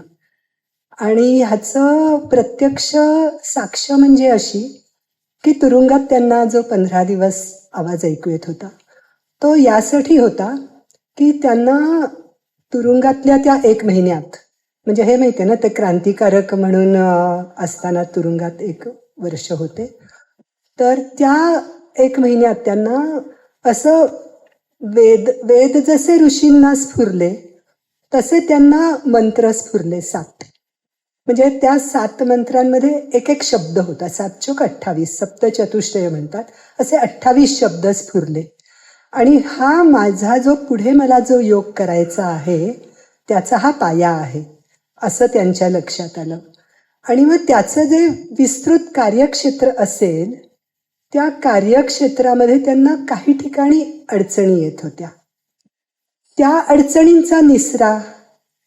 आणि ह्याचं प्रत्यक्ष साक्ष म्हणजे अशी की तुरुंगात त्यांना जो 15 दिवस आवाज ऐकू येत होता तो यासाठी होता की त्यांना तुरुंगातल्या त्या 1 महिन्यात, म्हणजे हे माहिती आहे ना, ते क्रांतिकारक म्हणून असताना तुरुंगात 1 वर्ष होते, तर त्या 1 महिन्यात त्यांना असं वेद जसे ऋषींना स्फुरले तसे त्यांना मंत्र स्फुरले 7. म्हणजे त्या 7 मंत्रांमध्ये एक एक शब्द होता. 7 चोक 28, सप्तचतुष्टय म्हणतात, असे 28 शब्द स्फुरले. आणि हा माझा जो पुढे मला जो योग करायचा आहे त्याचा हा पाया आहे असं त्यांच्या लक्षात आलं. आणि मग त्याचं जे विस्तृत कार्यक्षेत्र असेल त्या कार्यक्षेत्रामध्ये त्यांना काही ठिकाणी अडचणी येत होत्या. त्या अडचणींचा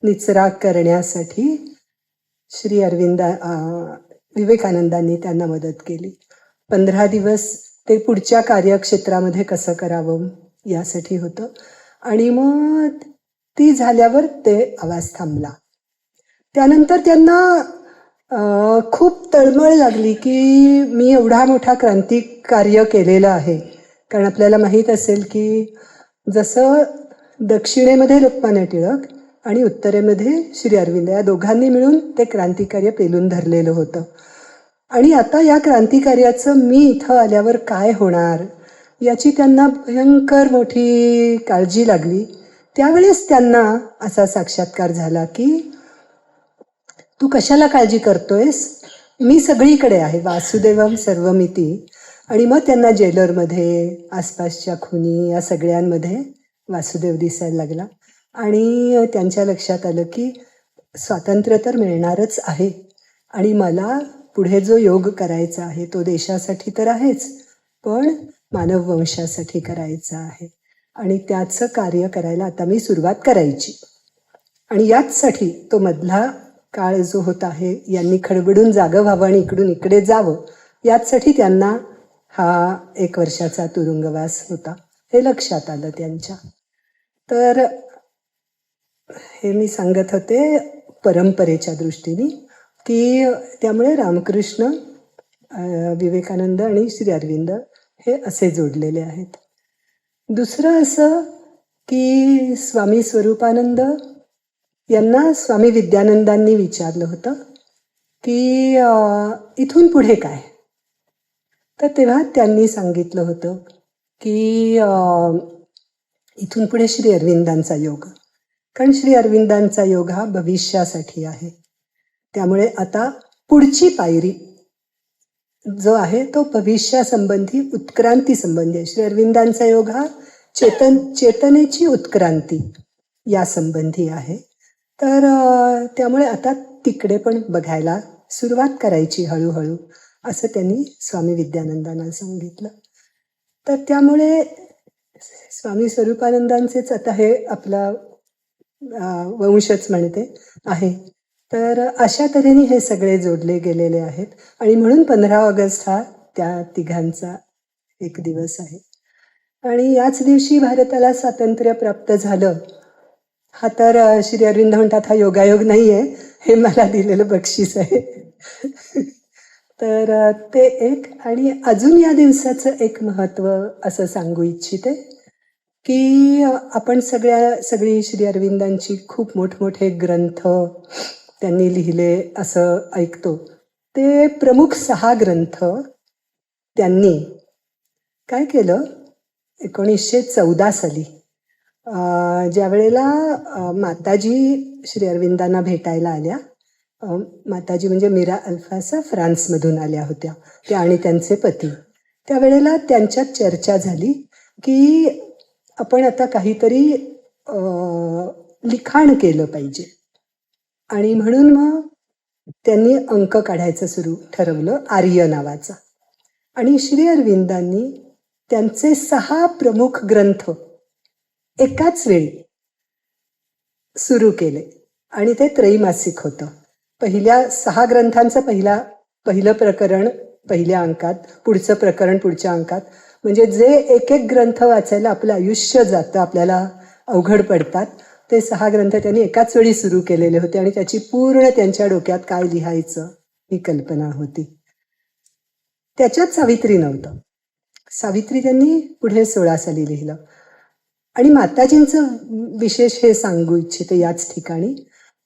निचरा करण्यासाठी श्री विवेकानंदांनी त्यांना मदत केली. 15 दिवस ते पुढच्या कार्यक्षेत्रामध्ये कसं करावं यासाठी होतं. आणि मग ती झाल्यावर ते आवाज थांबला. त्यानंतर त्यांना खूप तळमळ लागली की मी एवढा मोठा क्रांतिकार्य केलेलं आहे. कारण आपल्याला माहीत असेल की जसं दक्षिणेमध्ये लोकमान्य टिळक आणि उत्तरेमध्ये श्री अरविंद या दोघांनी मिळून ते क्रांतिकार्य पेलून धरलेलं होतं. आणि आता या क्रांतिकार्याचं मी इथं आल्यावर काय होणार याची त्यांना भयंकर मोठी काळजी लागली. त्यावेळेस त्यांना असा साक्षात्कार झाला की तू कशाला काळजी करतोयस, मी सगळीकडे आहे, वासुदेवम सर्वमिती. आणि मग त्यांना जेलरमध्ये आसपासच्या खुनी या सगळ्यांमध्ये वासुदेव दिसायला लागला. आणि त्यांच्या लक्षात आलं की स्वातंत्र्य तर मिळणारच आहे आणि मला पुढे जो योग करायचा आहे तो देशासाठी तर आहेच, पण मानववंशासाठी करायचा आहे. आणि त्याचं कार्य करायला आता मी सुरुवात करायची. आणि याचसाठी तो मधला काळ जो होता आहे यांनी खडबडून जागं व्हावं आणि इकडून इकडे जावं, याचसाठी त्यांना हा 1 वर्षाचा तुरुंगवास होता हे लक्षात आलं त्यांच्या. तर हे मी सांगत होते परंपरेच्या दृष्टीने की त्यामुळे रामकृष्ण, विवेकानंद आणि श्री अरविंद हे असे जोडलेले आहेत. दुसरं असं की स्वामी स्वरूपानंद यांना स्वामी विद्यानंदांनी विचारलं होतं की इथून पुढे काय. तर तेव्हा त्यांनी सांगितलं होतं की इथून पुढे श्री अरविंदांचा योग, कारण श्री अरविंदांचा योग हा भविष्यासाठी आहे. त्यामुळे आता पुढची पायरी जो आहे तो भविष्यासंबंधी उत्क्रांती संबंधी आहे. श्री अरविंदांचा योग हा चेतनेची उत्क्रांती या संबंधी आहे. तर त्यामुळे आता तिकडे पण बघायला सुरुवात करायची हळूहळू असं त्यांनी स्वामी विद्यानंदांना सांगितलं. तर त्यामुळे स्वामी स्वरूपानंदांचेच आता हे आपला वंशच म्हणते आहे. तर अशा तऱ्हेने हे सगळे जोडले गेलेले आहेत. आणि म्हणून 15 ऑगस्ट हा त्या तिघांचा एक दिवस आहे. आणि याच दिवशी भारताला स्वातंत्र्य प्राप्त झालं. हा तर श्री अरविंद म्हणतात हा योगायोग नाही आहे, हे मला दिलेलं बक्षीस आहे. तर ते एक. आणि अजून या दिवसाचं एक महत्त्व असं सांगू इच्छिते की आपण सगळी श्री अरविंदांची खूप मोठमोठे ग्रंथ त्यांनी लिहिले असं ऐकतो. ते प्रमुख 6 ग्रंथ त्यांनी काय केलं, 1914 साली ज्या वेळेला माताजी श्री अरविंदांना भेटायला आल्या, माताजी म्हणजे मीरा अल्फासा फ्रान्समधून आल्या होत्या त्या आणि त्यांचे पती, त्यावेळेला त्यांच्यात चर्चा झाली की आपण आता काहीतरी लिखाण केलं पाहिजे. आणि म्हणून मग त्यांनी अंक काढायचं ठरवलं आर्य नावाचा. आणि श्री अरविंदांनी त्यांचे 6 प्रमुख ग्रंथ एकाच वेळी सुरू केले आणि ते त्रैमासिक होतं. पहिल्या 6 ग्रंथांचं पहिलं प्रकरण पहिल्या अंकात, पुढचं प्रकरण पुढच्या अंकात, म्हणजे जे एक एक ग्रंथ वाचायला आपलं आयुष्य जातं, आपल्याला अवघड पडतात, ते 6 ग्रंथ त्यांनी एकाच वेळी सुरू केलेले होते. आणि त्याची पूर्ण त्यांच्या डोक्यात काय लिहायचं ही कल्पना होती. त्याच्यात सावित्री नव्हतं. सावित्री त्यांनी पुढे 16 साली लिहिलं. आणि माताजींचं विशेष हे सांगू इच्छिते याच ठिकाणी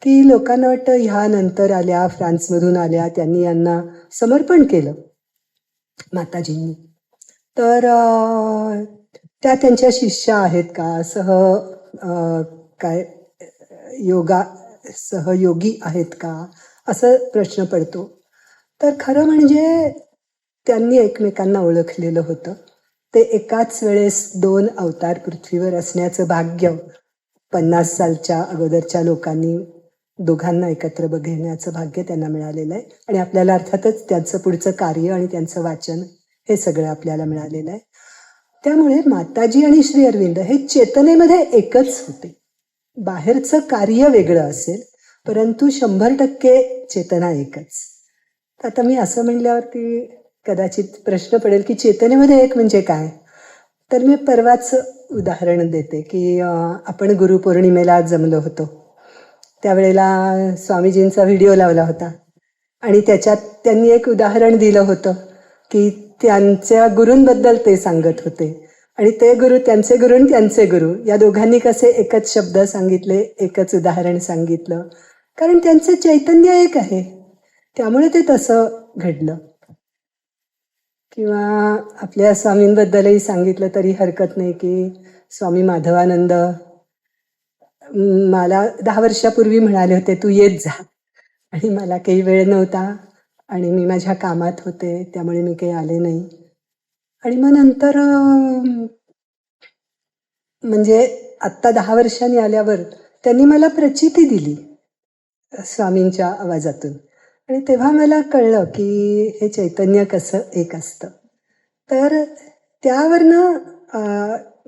की लोकांना वाटतं ह्या नंतर आल्या, फ्रान्समधून आल्या, त्यांनी यांना समर्पण केलं. माताजींनी. तर त्या त्यांच्या शिष्या आहेत का, काय योगा सहयोगी आहेत का, असं प्रश्न पडतो. तर खरं म्हणजे त्यांनी एकमेकांना ओळखलेलं होतं. ते एकाच वेळेस 2 अवतार पृथ्वीवर असण्याचं भाग्य 50 सालच्या अगोदरच्या लोकांनी दोघांना एकत्र बघण्याचं भाग्य त्यांना मिळालेलं आहे. आणि आपल्याला अर्थातच त्यांचं पुढचं कार्य आणि त्यांचं वाचन हे सगळं आपल्याला मिळालेलं आहे. त्यामुळे माताजी आणि श्री अरविंद हे चेतनेमध्ये एकच होते. बाहेरचं कार्य वेगळं असेल, परंतु 100% चेतना एकच. आता मी असं म्हणल्यावरती कदाचित प्रश्न पडेल की चेतनेमध्ये एक म्हणजे काय. तर मी परवाच उदाहरण देते की आपण गुरुपौर्णिमेला जमलो होतो. त्यावेळेला स्वामीजींचा व्हिडिओ लावला होता आणि त्याच्यात त्यांनी एक उदाहरण दिलं होतं की त्यांच्या गुरूंबद्दल ते सांगत होते आणि ते गुरु, त्यांचे गुरु आणि त्यांचे गुरु या दोघांनी कसे एकच शब्द सांगितले, एकच उदाहरण सांगितलं, कारण त्यांचं चैतन्य एक आहे, त्यामुळे ते तसं घडलं. किंवा आपल्या स्वामींबद्दलही सांगितलं तरी हरकत नाही की स्वामी माधवानंद मला 10 वर्षापूर्वी म्हणाले होते तू येत जा, आणि मला काही वेळ नव्हता आणि मी माझ्या कामात होते, त्यामुळे मी काही आले नाही. आणि मग नंतर म्हणजे आत्ता 10 वर्षांनी आल्यावर त्यांनी मला प्रचिती दिली स्वामींच्या आवाजातून, आणि तेव्हा मला कळलं की हे चैतन्य कसं एक असतं. तर त्यावरनं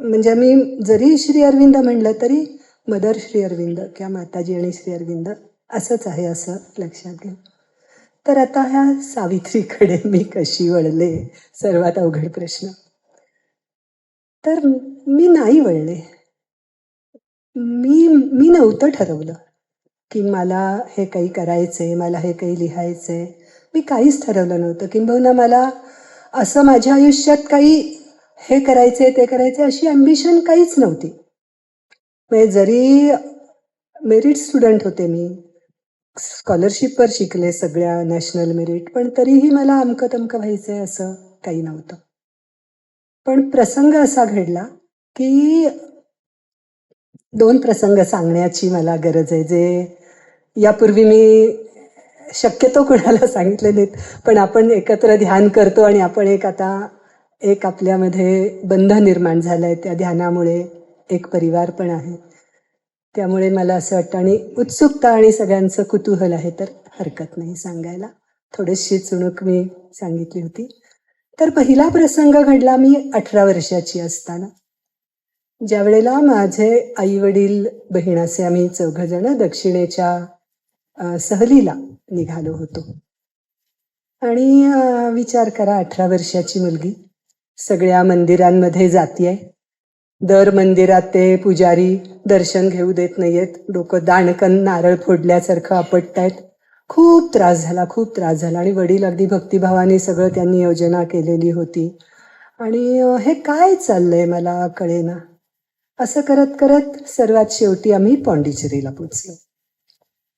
म्हणजे मी जरी श्री अरविंद म्हणलं तरी मदर श्री अरविंद किंवा माताजी आणि श्री अरविंद असंच आहे असं लक्षात घेऊ. तर आता ह्या सावित्रीकडे मी कशी वळले, सर्वात अवघड प्रश्न. तर मी नाही वळले. मी नव्हतं ठरवलं की मला हे काही करायचंय, मला हे काही लिहायचंय. मी काहीच ठरवलं नव्हतं. किंबहुना मला असं माझ्या आयुष्यात काही हे करायचंय ते करायचंय अशी ॲम्बिशन काहीच नव्हती. म्हणजे जरी मेरिट स्टुडंट होते मी, स्कॉलरशिपवर शिकले सगळ्या नॅशनल मेरिट, पण तरीही मला अमकं तमकं व्हायचंय असं काही नव्हतं. पण प्रसंग असा घडला की 2 प्रसंग सांगण्याची मला गरज आहे, जे यापूर्वी मी शक्यतो कुणाला सांगितले नाहीत. पण आपण एकत्र ध्यान करतो आणि आपण एक आपल्यामध्ये बंध निर्माण झालंय, त्या ध्यानामुळे एक परिवार पण आहे. त्यामुळे मला असं वाटतं आणि उत्सुकता आणि सगळ्यांचं कुतूहल आहे तर हरकत नाही सांगायला. थोडीशी चुणूक मी सांगितली होती. तर पहिला प्रसंग घडला मी 18 वर्षाची असताना, ज्या वेळेला माझे आई वडील बहीण असे आम्ही 4 जण दक्षिणेच्या सहलीला निघालो होतो. आणि विचार करा, 18 वर्षाची मुलगी सगळ्या मंदिरांमध्ये जातीये. दर मंदिरात ते पुजारी दर्शन घेऊ देत नाहीयेत, डोकं दाणकन नारळ फोडल्यासारखं आपटतायत. खूप त्रास झाला. आणि वडील अगदी भक्तिभावाने सगळं त्यांनी योजना केलेली होती. आणि हे काय चाललंय मला कळेना. असं करत करत सर्वात शेवटी आम्ही पॉंडिचेरीला पोचलो.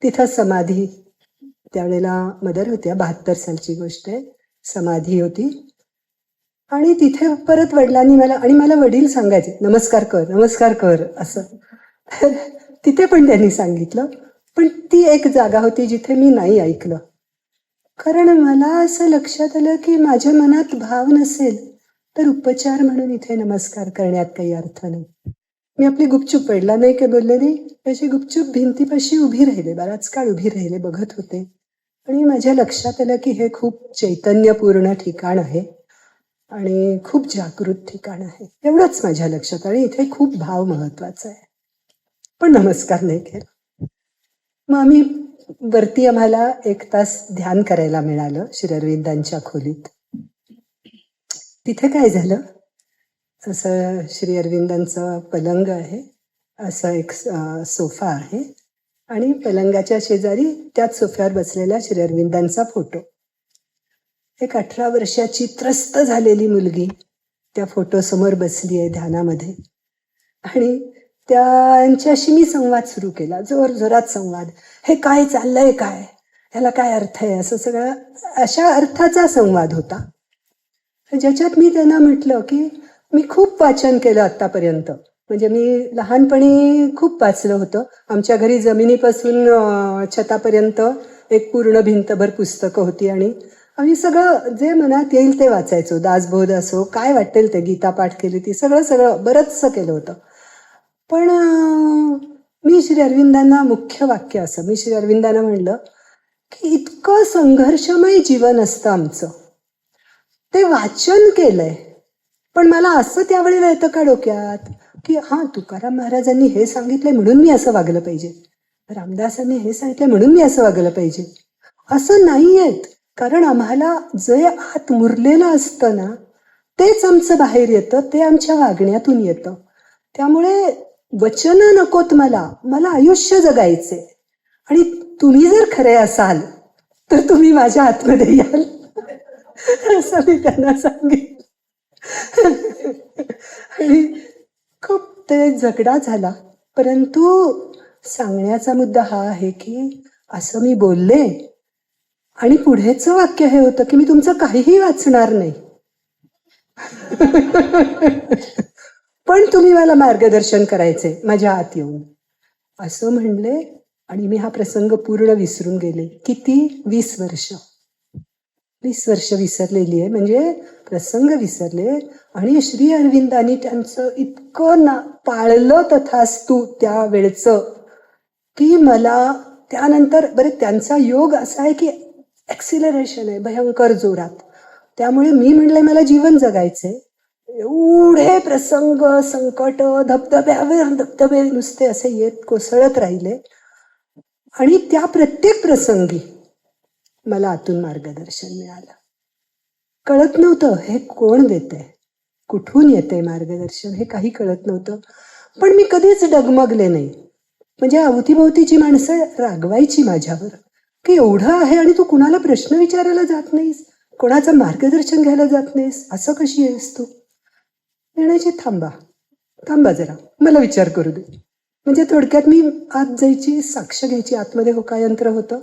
तिथं समाधी, त्यावेळेला मदर होत्या, 72 सालची गोष्ट आहे, समाधी होती. आणि तिथे परत वडिलांनी मला वडील सांगायचे नमस्कार कर असं. तर तिथे पण त्यांनी सांगितलं, पण ती एक जागा होती जिथे मी नाही ऐकलं. कारण मला असं लक्षात आलं की माझ्या मनात भाव नसेल तर उपचार म्हणून इथे नमस्कार करण्यात काही अर्थ नाही. मी आपली गुपचूप, पडला नाही की बोलले नाही, अशी गुपचूप भिंतीपाशी उभी राहिले, बराच काळ उभी राहिले, बघत होते. आणि माझ्या लक्षात आलं की हे खूप चैतन्यपूर्ण ठिकाण आहे आणि खूप जागृत ठिकाण आहे, एवढंच माझ्या लक्षात. आणि इथे खूप भाव महत्वाचा आहे, पण नमस्कार नाही केला. मग आम्हाला 1 तास ध्यान करायला मिळालं श्री अरविंदांच्या खोलीत. तिथे काय झालं, असं श्री अरविंदांचं पलंग आहे, असं एक सोफा आहे आणि पलंगाच्या शेजारी त्याच सोफ्यावर बसलेल्या श्री अरविंदांचा फोटो. एक 18 वर्षाची त्रस्त झालेली मुलगी त्या फोटो समोर बसली आहे ध्यानामध्ये. आणि त्यांच्याशी मी संवाद सुरू केला, जोरात संवाद. हे काय चाललंय, काय ह्याला काय अर्थ आहे, असं सगळं अशा अर्थाचा संवाद होता. ज्याच्यात मी त्यांना म्हटलं की मी खूप वाचन केलं आत्तापर्यंत. म्हणजे मी लहानपणी खूप वाचलं होतं. आमच्या घरी जमिनीपासून छतापर्यंत एक पूर्ण भिंतभर पुस्तकं होती आणि आम्ही सगळं जे मनात येईल ते वाचायचो. दासबोध असो, काय वाटेल ते, गीता पाठ केली ती, सगळं बरंचसं केलं होतं. पण मी श्री अरविंदांना मुख्य वाक्य असं, मी श्री अरविंदांना म्हणलं की इतकं संघर्षमय जीवन असतं आमचं, ते वाचन केलंय, पण मला असं त्यावेळेला येतं का डोक्यात की हां, तुकाराम महाराजांनी हे सांगितलंय म्हणून मी असं वागलं पाहिजे, रामदासांनी हे सांगितलंय म्हणून मी असं वागलं पाहिजे, असं नाही येत. कारण आम्हाला जे आत मुरलेलं असतं ना, तेच आमचं बाहेर येतं, ते आमच्या वागण्यातून येतं. त्यामुळे वचनं नकोत मला आयुष्य जगायचे. आणि तुम्ही जर खरे असाल तर तुम्ही माझ्या आतमध्ये याल असं मी त्यांना सांगितलं. आणि खूप ते झगडा झाला. परंतु सांगण्याचा मुद्दा हा आहे की असं मी बोलले आणि पुढेचं वाक्य हे होतं की मी तुमचं काहीही वाचणार नाही, पण तुम्ही मला मार्गदर्शन करायचे माझ्या आत येऊन, असं म्हणले. आणि मी हा प्रसंग पूर्ण विसरून गेले. किती? 20 वर्ष विसरलेली आहे. म्हणजे प्रसंग विसरले. आणि श्री अरविंदांनी त्यांचं इतकं पाळलं तथास्तु त्या वेळचं की मला त्यानंतर त्यांचा योग असा आहे की ॲक्सिलरेशन आहे भयंकर जोरात. त्यामुळे मी म्हणले मला जीवन जगायचंय. एवढे प्रसंग, संकट, धबधबे नुसते असे येत कोसळत राहिले. आणि त्या प्रत्येक प्रसंगी मला आतून मार्गदर्शन मिळालं. कळत नव्हतं हे कोण देतंय, कुठून येते मार्गदर्शन, हे काही कळत नव्हतं. पण मी कधीच डगमगले नाही. म्हणजे अवतीभोवतीची माणसं रागवायची माझ्यावर की एवढं आहे आणि तू कुणाला प्रश्न विचारायला जात नाहीस, कोणाचं मार्गदर्शन घ्यायला जात नाहीस, असं कशी आहेस तू. म्हणायचे थांबा जरा, मला विचार करू दे. म्हणजे थोडक्यात मी आत जायची, साक्ष घ्यायची. आतमध्ये होकायंत्र होतं,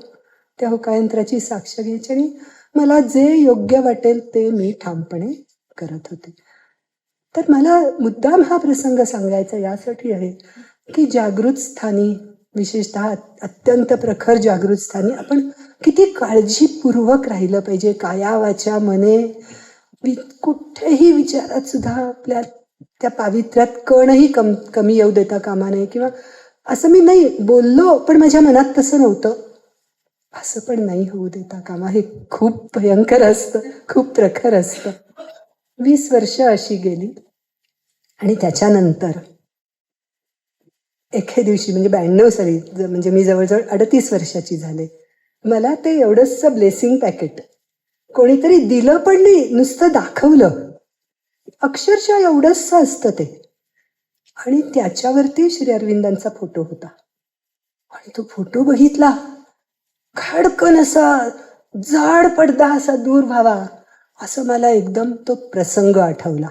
त्या होकायंत्राची साक्ष घ्यायची आणि मला जे योग्य वाटेल ते मी ठामपणे करत होते. तर मला मुद्दाम हा प्रसंग सांगायचा यासाठी आहे की जागृत स्थानी, विशेषतः अत्यंत प्रखर जागृत स्थानी आपण किती काळजीपूर्वक राहिलं पाहिजे. काया वाचा मने, कुठेही विचारात सुद्धा आपल्या त्या पावित्र्यात कणही कमी येऊ देता कामा नये. किंवा असं मी नाही बोललो पण माझ्या मनात तसं नव्हतं, असं पण नाही होऊ देता कामा. हे खूप भयंकर असतं, खूप प्रखर असतं. 20 वर्ष अशी गेली. आणि त्याच्यानंतर एके दिवशी, म्हणजे 92 साली, म्हणजे मी जवळजवळ 38 वर्षाची झाले, मला ते एवढंसं ब्लेसिंग पॅकेट कोणीतरी दिलं, पण नाही, नुसतं दाखवलं. अक्षरशः एवढंसं असतं ते. आणि त्याच्यावरती श्री अरविंदांचा फोटो होता. आणि तो फोटो बघितला, खडकन असा जाड पडदा असा दूर व्हावा असं मला एकदम तो प्रसंग आठवला.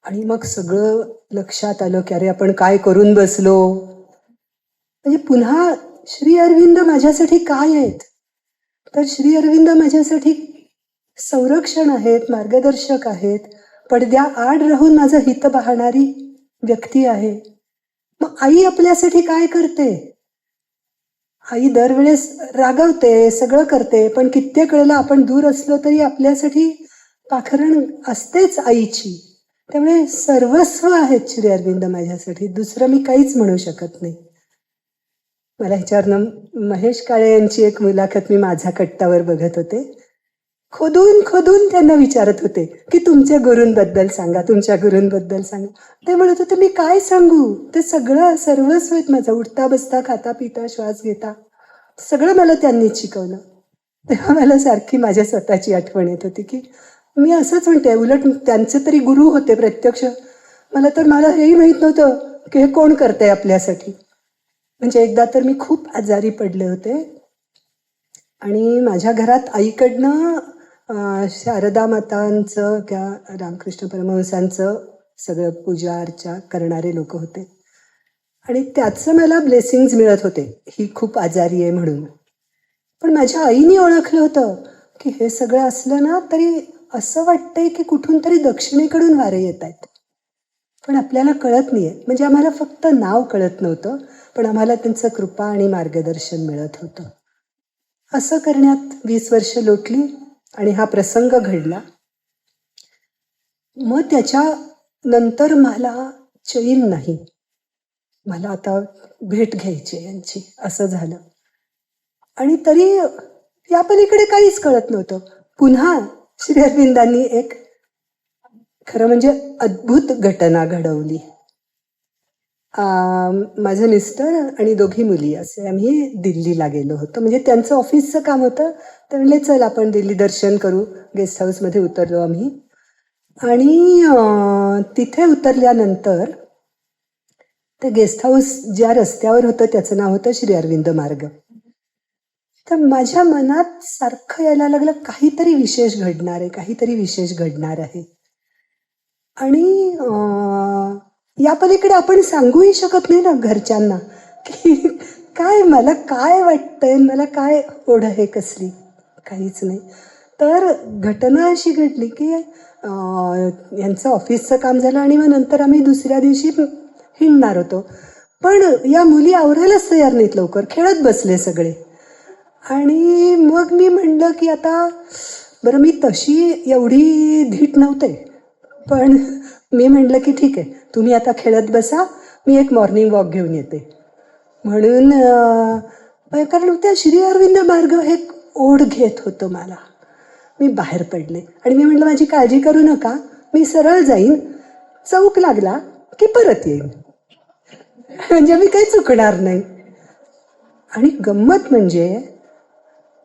आणि मग सगळं लक्षात आलं की अरे आपण काय करून बसलो. म्हणजे पुन्हा श्री अरविंद माझ्यासाठी काय आहेत, तर श्री अरविंद माझ्यासाठी संरक्षण आहेत, मार्गदर्शक आहेत, पडद्या आड राहून माझं हित पाहणारी व्यक्ती आहे. मग आई आपल्यासाठी काय करते? आई दरवेळेस रागवते, सगळं करते, पण कित्येक वेळेला आपण दूर असलो तरी आपल्यासाठी पाखरण असतेच आईची. त्यामुळे सर्वस्व आहेत श्री अरविंद माझ्यासाठी, दुसरं मी काहीच म्हणू शकत नाही. मला ह्याच्यावरनं महेश काळे यांची एक मुलाखत मी माझा कट्टावर बघत होते. खोदून त्यांना विचारत होते की तुमच्या गुरूंबद्दल सांगा, तुमच्या गुरूंबद्दल सांगा. ते म्हणत होते मी काय सांगू, ते सगळं सर्वस्व आहेत माझं, उठता बसता, खाता पिता, श्वास घेता, सगळं मला त्यांनीच शिकवलं. तेव्हा मला सारखी माझ्या स्वतःची आठवण येत होती की मी असंच म्हणते, उलट त्यांचे तरी गुरु होते प्रत्यक्ष, मला हेही माहीत नव्हतं की हे कोण करतंय आपल्यासाठी. म्हणजे एकदा तर मी खूप आजारी पडले होते आणि माझ्या घरात आईकडनं शारदा मातांचं, त्या रामकृष्ण परमहंसांचं सगळं पूजा अर्चा करणारे लोक होते आणि त्याचं मला ब्लेसिंग्स मिळत होते, ही खूप आजारी आहे म्हणून. पण माझ्या आईने ओळखलं होतं की हे सगळं असलं ना तरी असं वाटतंय की कुठून तरी दक्षिणेकडून वारे येत आहेत, पण आपल्याला कळत नाहीये. म्हणजे आम्हाला फक्त नाव कळत नव्हतं, पण आम्हाला त्यांचं कृपा आणि मार्गदर्शन मिळत होतं. असं करण्यात 20 वर्ष लोटली आणि हा प्रसंग घडला. मग त्याच्या नंतर मला चैन नाही, मला आता भेट घ्यायची यांची, असं झालं. आणि तरी या पलीकडे काहीच कळत नव्हतं. पुन्हा श्री अरविंदांनी एक खरं म्हणजे अद्भुत घटना घडवली. माझे मिस्टर आणि 2 मुली असे आम्ही दिल्लीला गेलो होतो. म्हणजे त्यांचं ऑफिसचं काम होतं. ते म्हणले चल आपण दिल्ली दर्शन करू. गेस्ट हाऊसमध्ये उतरलो आम्ही. आणि तिथे उतरल्यानंतर ते गेस्ट हाऊस ज्या रस्त्यावर होतं त्याचं नाव होतं श्री अरविंद मार्ग. तर माझ्या मनात सारखं यायला लागलं काहीतरी विशेष घडणार आहे, काहीतरी विशेष घडणार आहे. आणि या पलीकडे आपण सांगूही शकत नाही ना घरच्यांना की काय मला काय वाटतंय, मला काय ओढ आहे कसली, काहीच नाही. तर घटना अशी घडली की यांचं ऑफिसचं काम झालं आणि मग नंतर आम्ही दुसऱ्या दिवशी हिंडणार होतो. पण या मुली आवरायलाच तयार नाहीत लवकर, खेळत बसले सगळे. आणि मग मी म्हणलं की आता बरं, मी तशी एवढी धीट नव्हते, पण मी म्हणलं की ठीक आहे, तुम्ही आता खेळत बसा, मी एक मॉर्निंग वॉक घेऊन येते. म्हणून कारण त्या श्री अरविंद मार्ग हे ओढ घेत होतं मला. मी बाहेर पडले आणि मी म्हटलं माझी काळजी करू नका, मी सरळ जाईन, चौक लागला की परत येईन, म्हणजे मी काही चुकणार नाही. आणि गंमत म्हणजे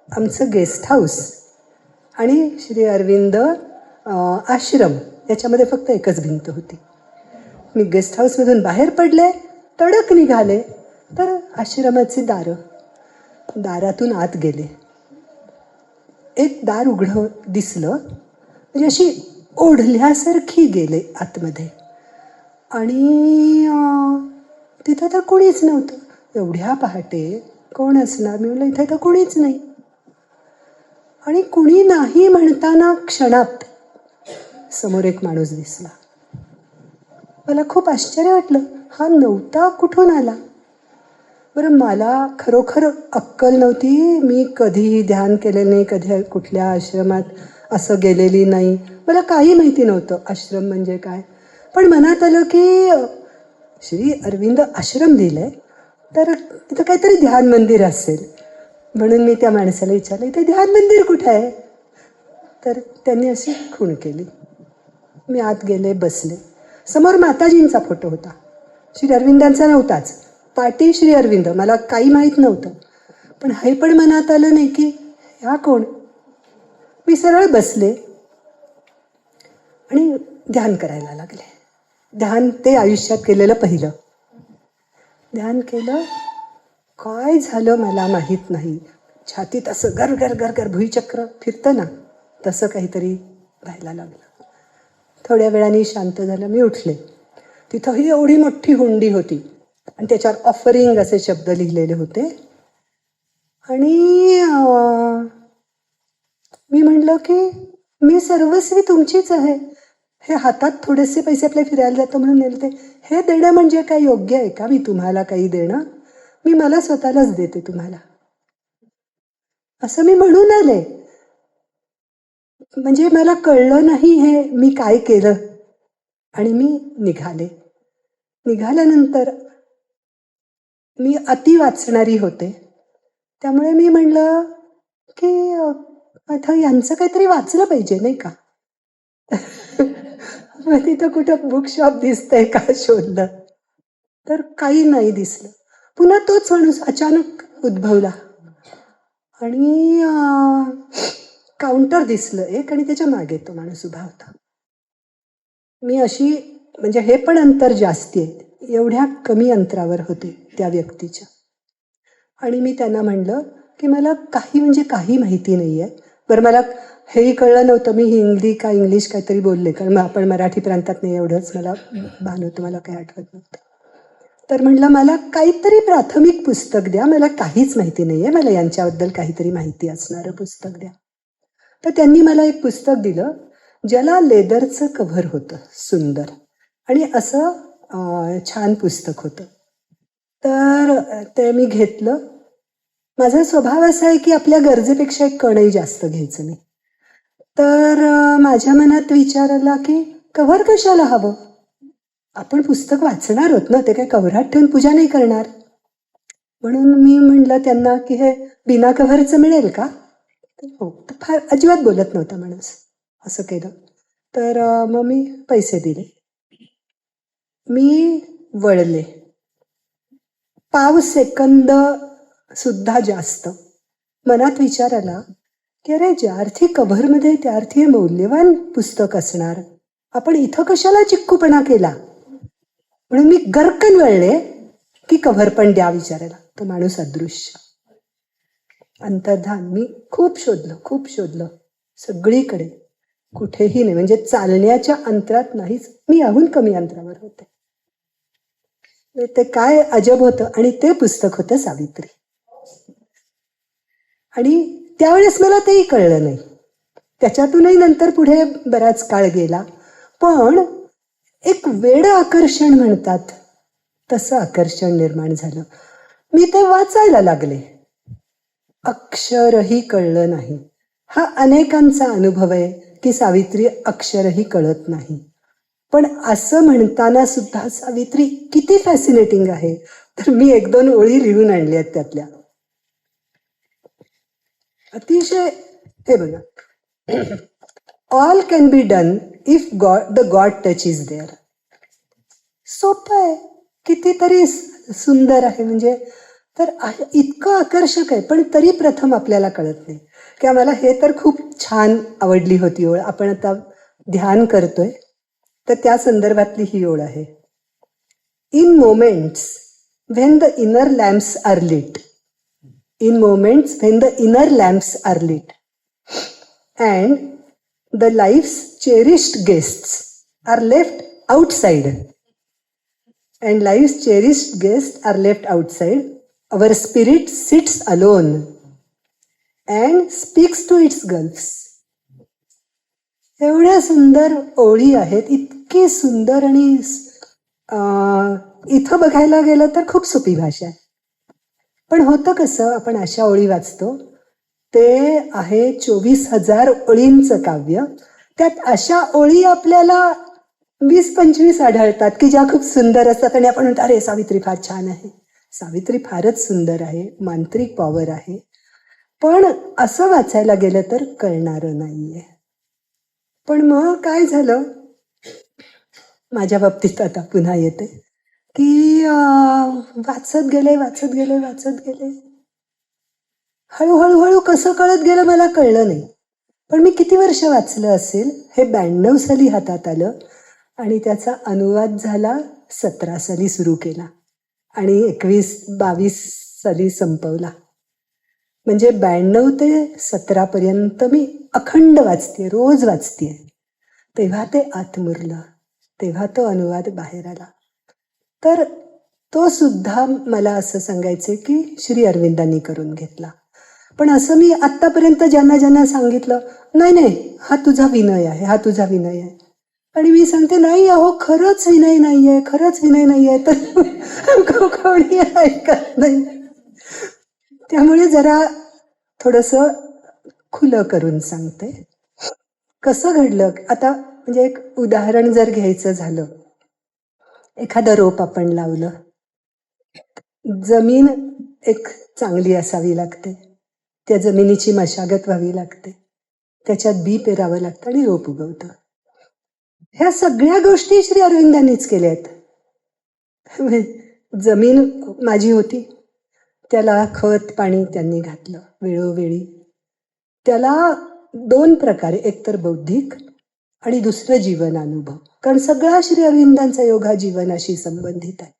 आमचं गेस्ट हाऊस आणि श्री अरविंद आश्रम याच्यामध्ये फक्त एकच भिंत होती. मी गेस्ट हाऊसमधून बाहेर पडले, तडक निघाले तर आश्रमाची दारातून आत गेले. एक दार उघडं दिसलं, म्हणजे अशी ओढल्यासारखी गेले आतमध्ये. आणि तिथं तर कोणीच नव्हतं. एवढ्या पहाटे कोण असणार, मी म्हटलं इथे तर कोणीच नाही. आणि कुणी नाही म्हणताना क्षणात समोर एक माणूस दिसला. मला खूप आश्चर्य वाटलं, हा नव्हता कुठून आला. बरं, मला खरोखर अक्कल नव्हती, मी कधी ध्यान केलेलं नाही, कधी कुठल्या आश्रमात असं गेलेली नाही, मला काही माहिती नव्हतं आश्रम म्हणजे काय. पण मनात आलं की श्री अरविंद आश्रम दिलंय तर तिथं काहीतरी ध्यान मंदिर असेल. म्हणून मी त्या माणसाला विचारलं इथे ध्यान मंदिर कुठं आहे. तर त्यांनी अशी खूण केली. मी आत गेले, बसले. समोर माताजींचा फोटो होता, श्री अरविंदांचा नव्हताच. पाटी श्री अरविंद, मला काही माहीत नव्हतं. पण हे पण मनात आलं नाही की ह्या कोण. मी सरळ बसले आणि ध्यान करायला लागले. ध्यान ते आयुष्यात केलेलं पहिलं ध्यान केलं. काय झालं मला माहीत नाही, छातीत असं गर गर गर गर भुईचक्र फिरतं ना, तसं काहीतरी व्हायला लागलं. थोड्या वेळाने शांत झालं. मी उठले. तिथं ही एवढी मोठी हुंडी होती आणि त्याच्यावर ऑफरिंग असे शब्द लिहिलेले होते. आणि मी म्हणलं की मी सर्वस्वी तुमचीच आहे. हे हातात थोडेसे पैसे आपले फिरायला जातो म्हणून नेले, हे देणं म्हणजे काय योग्य आहे का? मी तुम्हाला काही देणं, मी मला स्वतःलाच देते तुम्हाला, असं मी म्हणून आले. म्हणजे मला कळलं नाही हे मी काय केलं. आणि मी निघाले. निघाल्यानंतर मी अति वाचणारी होते, त्यामुळे मी म्हणलं की आता यांचं काहीतरी वाचलं पाहिजे नाही का. मग तिथं कुठं बुकशॉप दिसतंय का शोधलं, तर काही नाही दिसलं. पुन्हा तोच माणूस अचानक उद्भवला आणि काउंटर दिसलं एक, आणि त्याच्या मागे तो माणूस उभा होता. मी अशी, म्हणजे हे पण अंतर जास्ती आहे, एवढ्या कमी अंतरावर होते त्या व्यक्तीच्या. आणि मी त्यांना म्हणलं की मला काही म्हणजे काही माहिती नाही आहे. बरं, मला हेही कळलं नव्हतं मी हिंदी का इंग्लिश काहीतरी बोलले, कारण आपण मराठी प्रांतात नाही, एवढंच मला भान होतं, मला काही आठवत नव्हतं. तर म्हटलं मला काहीतरी प्राथमिक पुस्तक द्या, मला काहीच माहिती नाही आहे, मला यांच्याबद्दल काहीतरी माहिती असणारं पुस्तक द्या. तर त्यांनी मला एक पुस्तक दिलं ज्याला लेदरचं कव्हर होतं सुंदर, आणि असं छान पुस्तक होतं. तर ते मी घेतलं. माझा स्वभाव असा आहे की आपल्या गरजेपेक्षा एक कणही जास्त घ्यायचं नाही. तर माझ्या मनात विचार आला की कव्हर कशाला हवं, आपण पुस्तक वाचणार आहोत ना, ते काय कव्हरात ठेवून पूजा नाही करणार. म्हणून मी म्हटलं त्यांना की हे बिना कव्हरचं मिळेल का. हो, तर फार अजिबात बोलत नव्हता माणूस. असं केलं. तर मग मी पैसे दिले. मी वळले. पाव सेकंद सुद्धा जास्त मनात विचार आला की अरे ज्या अर्थी कव्हरमध्ये त्या अर्थी हे मौल्यवान पुस्तक असणार, आपण इथं कशाला चिक्कूपणा केला. म्हणून मी गरकन वळले की कव्हर पण द्या विचारायला. तो माणूस अदृश्य. अंतर्धान. मी खूप शोधलं सगळीकडे, कुठेही नाही. म्हणजे चालण्याच्या अंतरात नाहीच, मी याहून कमी अंतरावर होते. ते काय अजब होतं. आणि ते पुस्तक होतं सावित्री. आणि त्यावेळेस मला तेही कळलं नाही. त्याच्यातूनही नंतर पुढे बराच काळ गेला. पण एक वेड आकर्षण म्हणतात तसं आकर्षण निर्माण झालं. मी ते वाचायला लागले. अक्षरही कळलं नाही. हा अनेकांचा अनुभव आहे की सावित्री अक्षरही कळत नाही. पण असं म्हणताना सुद्धा सावित्री किती फॅसिनेटिंग आहे. तर मी 1-2 ओळी लिहून आणल्या आहेत त्यातल्या. अतिशय. हे बघा. All can be done if the god touch is there. सोपं आहे, कितीतरी सुंदर आहे. म्हणजे तर इतकं आकर्षक आहे. पण तरी प्रथम आपल्याला कळत नाही की आम्हाला हे तर खूप छान आवडली होती ओळ. आपण आता ध्यान करतोय तर त्या संदर्भातली ही ओळ आहे. In moments when the inner lamps are lit, in moments when the inner lamps are lit and the life's cherished guests are left outside, and life's cherished guests are left outside, our spirit sits alone and speaks to its gulfs. एवढ्या सुंदर ओळी आहेत, इतकी सुंदर. आणि इथं बघायला गेलं तर खूप सोपी भाषा आहे. पण होतं कसं, आपण अशा ओळी वाचतो. ते आहे 24,000 ओळींचं काव्य. त्यात अशा ओळी आपल्याला 20-25 आढळतात की ज्या खूप सुंदर असतात. आणि आपण म्हणतो अरे सावित्री फार छान आहे. सावित्री फारच सुंदर आहे, मांत्रिक पॉवर आहे. पण असं वाचायला गेलं तर कळणारं नाहीये. पण मग काय झालं माझ्या बाबतीत, आता पुन्हा येते की वाचत गेले. हळूहळू कसं कळत गेलं मला कळलं नाही. पण मी किती वर्ष वाचलं असेल. हे 92 साली हातात आलं आणि त्याचा अनुवाद झाला 17 साली सुरू केला आणि 21-22 साली संपवला. म्हणजे 92 ते 17 पर्यंत मी अखंड वाचते, रोज वाचते. तेव्हा ते आत मुरलं, तेव्हा तो अनुवाद बाहेर आला. तर तो सुद्धा मला असं सांगायचं की श्री अरविंदांनी करून घेतला. पण असं मी आत्तापर्यंत ज्यांना सांगितलं नाही हा तुझा विनय आहे, हा तुझा विनय आहे. आणि मी सांगते नाही अहो खरंच विनय नाहीये. तर कोणी ऐकत नाही. त्यामुळे जरा थोडंसं खुलं करून सांगते. कसं घडलं आता, म्हणजे एक उदाहरण जर घ्यायचं झालं, एखादं रोप आपण लावलं, जमीन एक चांगली असावी लागते, त्या जमिनीची मशागत व्हावी लागते, त्याच्यात बी पेरावं लागतं आणि रोप उगवतं. ह्या सगळ्या गोष्टी श्री अरविंदांनीच केल्या आहेत. जमीन माझी होती, त्याला खत पाणी त्यांनी घातलं वेळोवेळी. त्याला 2 प्रकारे, एक तर बौद्धिक आणि दुसरं जीवनानुभव. कारण सगळा श्री अरविंदांचा योग हा जीवनाशी संबंधित आहे.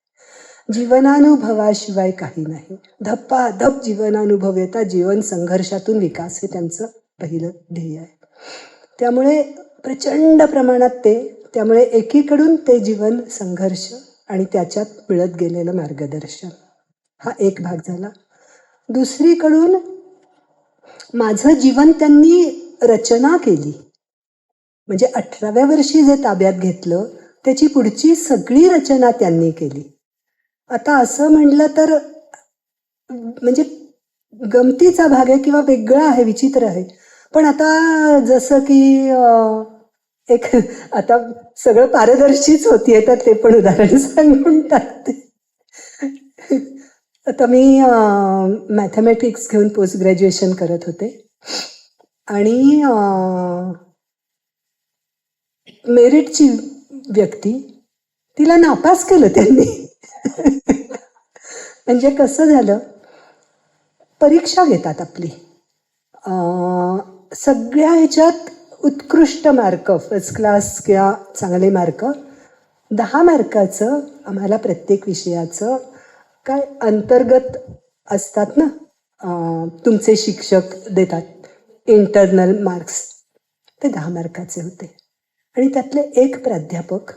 जीवनानुभवाशिवाय काही नाही. धप्पाधप जीवनानुभव येतात. जीवन संघर्षातून विकास हे त्यांचं पहिलं ध्येय आहे. त्यामुळे प्रचंड प्रमाणात त्यामुळे एकीकडून ते जीवन संघर्ष आणि त्याच्यात मिळत गेलेलं मार्गदर्शन हा एक भाग झाला. दुसरीकडून माझं जीवन त्यांनी रचना केली. म्हणजे 18व्या वर्षी जे ताब्यात घेतलं त्याची पुढची सगळी रचना त्यांनी केली. आता असं म्हणलं तर म्हणजे गमतीचा भाग आहे किंवा वेगळा आहे, विचित्र आहे. पण आता जसं की एक आता सगळं पारदर्शीच होतीये तर ते पण उदाहरण सांगून टाकते. आता मी मॅथमॅटिक्स घेऊन पोस्ट ग्रॅज्युएशन करत होते आणि मेरिटची व्यक्ती, तिला नापास केलं त्यांनी. म्हणजे कसं झालं, परीक्षा घेतात आपली, सगळ्या ह्याच्यात उत्कृष्ट मार्क, फर्स्ट क्लास किंवा चांगले मार्क, 10 मार्काचं आम्हाला प्रत्येक विषयाचं काय अंतर्गत असतात ना, तुमचे शिक्षक देतात इंटरनल मार्क्स, ते 10 मार्काचे होते. आणि त्यातले एक प्राध्यापक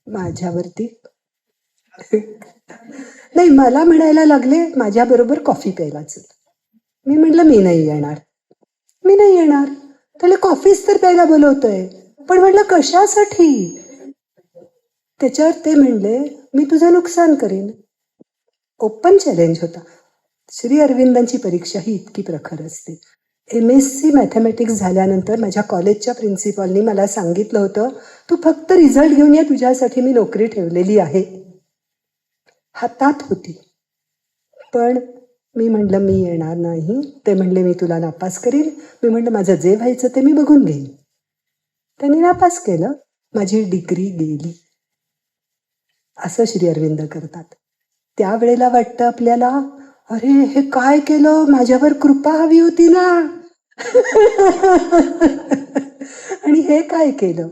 माझ्यावरती नाही, मला म्हणायला लागले माझ्याबरोबर कॉफी प्यायला चल. मी म्हटलं मी नाही येणार. त्याला कॉफीच तर प्यायला बोलवतोय, पण म्हटलं कशासाठी. त्याच्यावर ते म्हणले मी तुझं नुकसान करेन. ओपन चॅलेंज होता. श्री अरविंदांची परीक्षा ही इतकी प्रखर असते. MSc मॅथमॅटिक्स झाल्यानंतर माझ्या कॉलेजच्या प्रिन्सिपॉलनी मला सांगितलं होतं, तू फक्त रिझल्ट घेऊन ये, तुझ्यासाठी मी नोकरी ठेवलेली आहे. हातात होती. पण मी म्हटलं मी येणार नाही. ते म्हणले मी तुला नापास करीन. मी म्हटलं माझं जे व्हायचं ते मी बघून घेईन. त्यांनी नापास केलं, माझी डिग्री गेली. असं श्री अरविंद करतात. त्यावेळेला वाटतं आपल्याला, अरे हे काय केलं, माझ्यावर कृपा हवी होती ना. आणि हे काय केलं.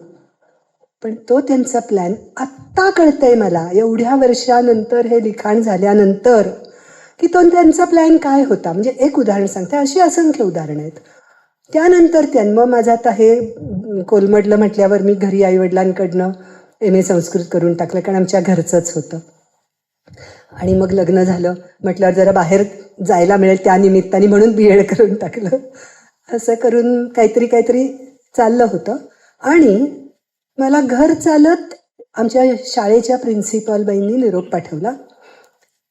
पण तो त्यांचा प्लॅन आत्ता कळतंय मला, एवढ्या वर्षानंतर हे लिखाण झाल्यानंतर, की तो त्यांचा प्लॅन काय होता. म्हणजे एक उदाहरण सांगते, अशी असंख्य उदाहरणं आहेत. त्यानंतर मग माझं आता हे कोलमडलं म्हटल्यावर मी घरी आईवडिलांकडनं MA संस्कृत करून टाकलं, कारण आमच्या घरचंच होतं. आणि मग लग्न झालं म्हटल्यावर जरा बाहेर जायला मिळेल त्या निमित्ताने म्हणून BEd करून टाकलं. असं करून काहीतरी चाललं होतं. आणि मला घर चालत आमच्या शाळेच्या प्रिन्सिपॉल बाईंनी निरोप पाठवला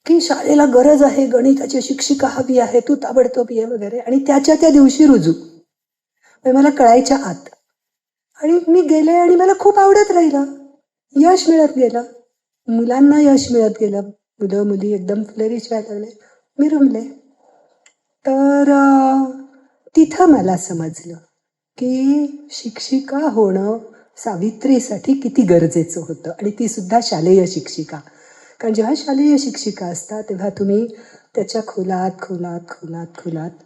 की शाळेला गरज आहे, गणिताची शिक्षिका हवी आहे, तू ताबडतोब ये वगैरे. आणि त्या दिवशी रुजू, मला कळायच्या आत. आणि मी गेले आणि मला खूप आवडत राहिलं. यश मिळत गेलं, मुलांना यश मिळत गेलं, मुलं मुली एकदम फ्लरिश व्हायला लागले, मी रुमले. तर तिथं मला समजलं की शिक्षिका होणं सावित्रीसाठी किती गरजेचं होतं. आणि ती सुद्धा शालेय शिक्षिका. कारण जेव्हा शालेय शिक्षिका असता तेव्हा तुम्ही त्याच्या खोलात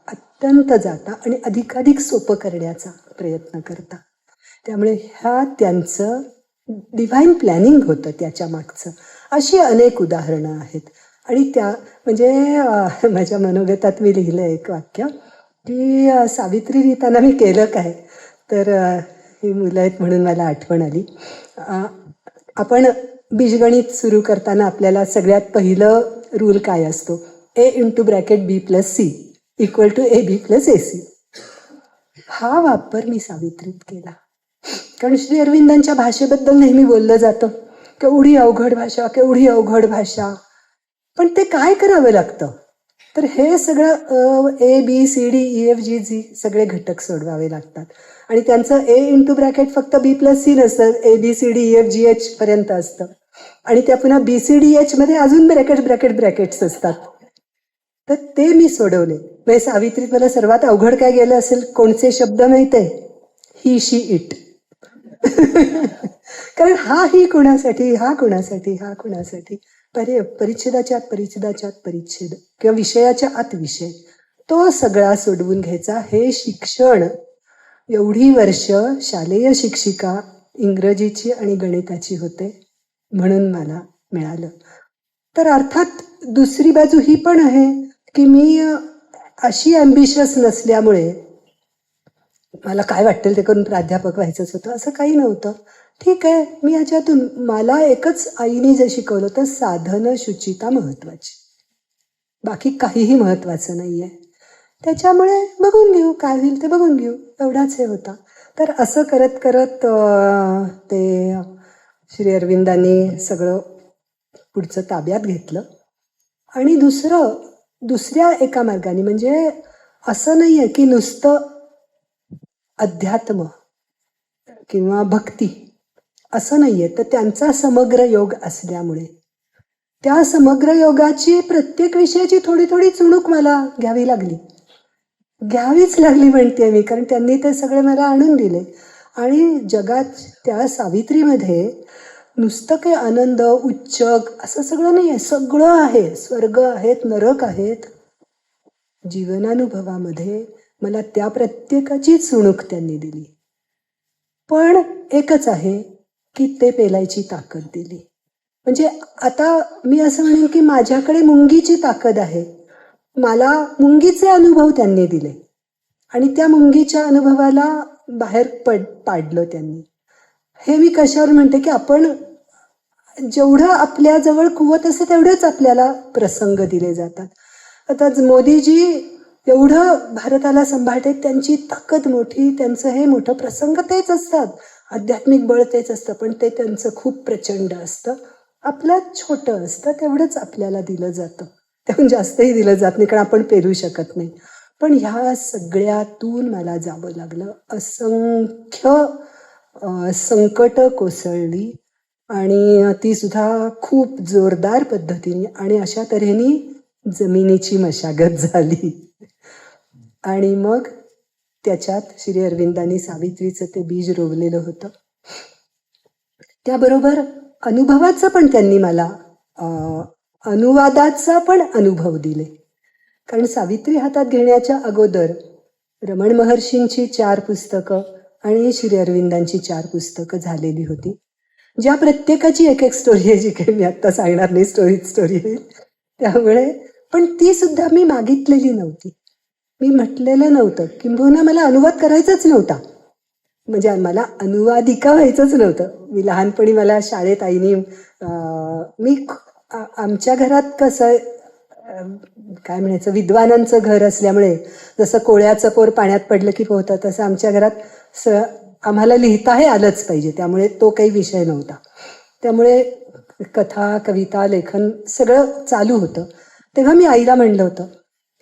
अत्यंत जाता आणि अधिकाधिक सोपं करण्याचा प्रयत्न करता. त्यामुळे त्यांचं डिव्हाइन प्लॅनिंग होतं त्याच्या मागचं. अशी अनेक उदाहरणं आहेत. आणि म्हणजे माझ्या मनोगतात मी लिहिलं एक वाक्य की सावित्री लिहिताना मी केलं काय, तर ही मुलं आहेत म्हणून मला आठवण आली. आपण बीजगणित सुरू करताना आपल्याला सगळ्यात पहिलं रूल काय असतो, A*(B+C = AB+AC. हा वापर मी सावित्रीत केला. कारण श्री अरविंदांच्या भाषेबद्दल नेहमी बोललं जातं, केवढी अवघड भाषा. पण ते काय करावं लागतं, तर हे सगळं ABCDEFGG सगळे घटक सोडवावे लागतात. आणि त्यांचं A*(, फक्त B+C नसतं, ABCDEFGH पर्यंत असतं. आणि त्या पुन्हा BCDH मध्ये अजून ब्रॅकेट्स असतात. तर ते मी सोडवले. म्हणजे सावित्रीत मला सर्वात अवघड काय गेलं असेल, कोणते शब्द माहित आहे, ही, शी, इट. कारण ही कोणासाठी, हा कोणासाठी, परिच्छेदाच्या आत परिच्छेद किंवा विषयाच्या आत विषय, तो सगळा सोडवून घ्यायचा. हे शिक्षण एवढी वर्ष शालेय शिक्षिका इंग्रजीची आणि गणिताची होते म्हणून मला मिळालं. तर अर्थात दुसरी बाजू ही पण आहे की मी अशी ॲम्बिशियस नसल्यामुळे मला काय वाटेल ते करून प्राध्यापक व्हायचंच होतं असं काही नव्हतं. ठीक आहे, मी याच्यातून मला एकच आईने जे शिकवलं तर साधन शुचिता महत्वाची, बाकी काहीही महत्वाचं नाहीये. त्याच्यामुळे बघून घेऊ, काय होईल ते बघून घेऊ, एवढाच हे होता. तर असं करत करत ते श्री अरविंदांनी सगळं पुढचं ताब्यात घेतलं. आणि दुसऱ्या एका मार्गाने, म्हणजे असं नाही आहे की नुसतं अध्यात्म किंवा भक्ती असं नाही आहे, तर त्यांचा समग्र योग असल्यामुळे त्या समग्र योगाची प्रत्येक विषयाची थोडी थोडी चुणूक मला घ्यावीच लागली म्हणते मी, कारण त्यांनी ते सगळे मला आणून दिले. आणि जगात त्या सावित्रीमध्ये नुसतं काही आनंद उच्च असं सगळं नाही आहे, सगळं आहे. स्वर्ग आहेत, नरक आहेत. जीवनानुभवामध्ये मला त्या प्रत्येकाची चुणूक त्यांनी दिली. पण एकच आहे की ते पेलायची ताकद दिली. म्हणजे आता मी असं म्हणेन की माझ्याकडे मुंगीची ताकद आहे. मला मुंगीचे अनुभव त्यांनी दिले आणि त्या मुंगीच्या अनुभवाला बाहेर पाडलं त्यांनी. हे मी कशावर म्हणते की आपण जेवढं आपल्याजवळ कुवत असते तेवढेच आपल्याला प्रसंग दिले जातात. आता मोदीजी एवढं भारताला सांभाळते, त्यांची ताकद मोठी, त्यांचं हे मोठं प्रसंग तेच असतात, आध्यात्मिक बळ तेच असतं, पण ते त्यांचं खूप प्रचंड असतं. आपलं छोटं असतं, तेवढंच आपल्याला दिलं जातं, त्याहून जास्तही दिलं जात नाही, कारण आपण पेरू शकत नाही. पण ह्या सगळ्यातून मला जावं लागलं. असंख्य संकट कोसळली आणि ती सुद्धा खूप जोरदार पद्धतीने, आणि अशा तऱ्हेने जमिनीची मशागत झाली. आणि मग त्याच्यात श्री अरविंदांनी सावित्रीचं ते बीज रोवलेलं होतं. त्याबरोबर अनुभवाचं पण त्यांनी मला अनुवादाचा पण अनुभव दिले. कारण सावित्री हातात घेण्याच्या अगोदर रमण महर्षींची 4 पुस्तकं आणि श्री अरविंदांची 4 पुस्तकं झालेली होती, ज्या प्रत्येकाची एक एक स्टोरी आहे, जी काही मी आत्ता सांगणार नाही, स्टोरी होईल. त्यामुळे पण ती सुद्धा मी मागितलेली नव्हती, मी म्हटलेलं नव्हतं, किंबहुना मला अनुवाद करायचाच नव्हता, म्हणजे मला अनुवादिका व्हायचंच नव्हतं. मी लहानपणी मला शाळेत आईनी आमच्या घरात कसं काय म्हणायचं, विद्वानांचं घर असल्यामुळे जसं कोळ्याचं पोर पाण्यात पडलं की पोहतं, तसं आमच्या घरात आम्हाला लिहिताही आलंच पाहिजे, त्यामुळे तो काही विषय नव्हता. त्यामुळे कथा, कविता, लेखन सगळं चालू होतं. तेव्हा मी आईला म्हणलं होतं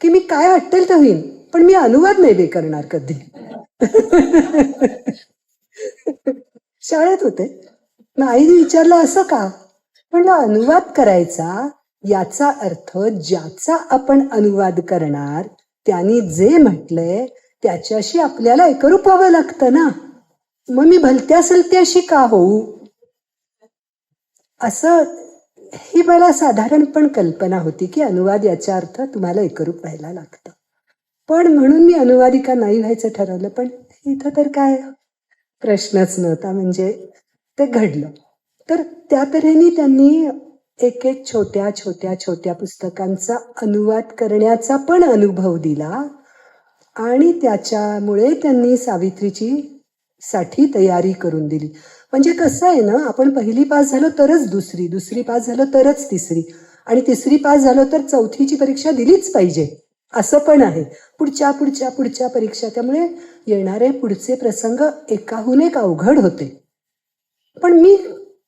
की मी काय वाटेल तर होईन, पण मी अनुवाद नाही करणार कधी. शाळेत होते. मग आईने विचारलं असं का? म्हणलं अनुवाद करायचा याचा अर्थ ज्याचा आपण अनुवाद करणार त्यांनी जे म्हटलंय त्याच्याशी आपल्याला एकरूप व्हावं लागतं ना. मग मी भलत्या सलत्याशी का होऊ, असं ही मला साधारणपण कल्पना होती की अनुवाद याचा अर्थ तुम्हाला एकरूप व्हायला लागतं. पण म्हणून मी अनुवादिका नाही व्हायचं ठरवलं. पण इथं तर काय प्रश्नच नव्हता, म्हणजे ते घडलं. तर त्या तऱ्हेने त्यांनी एक एक छोट्या पुस्तकांचा अनुवाद करण्याचा पण अनुभव दिला आणि त्याच्यामुळे त्यांनी सावित्रीची साठी तयारी करून दिली. म्हणजे कसं आहे ना, आपण पहिली पास झालो तरच दुसरी पास झालो तरच तिसरी, आणि तिसरी पास झालो तर चौथीची परीक्षा दिलीच पाहिजे, असं पण आहे. पुढच्या परीक्षा, त्यामुळे येणारे पुढचे प्रसंग एकाहून एक अवघड होते. पण मी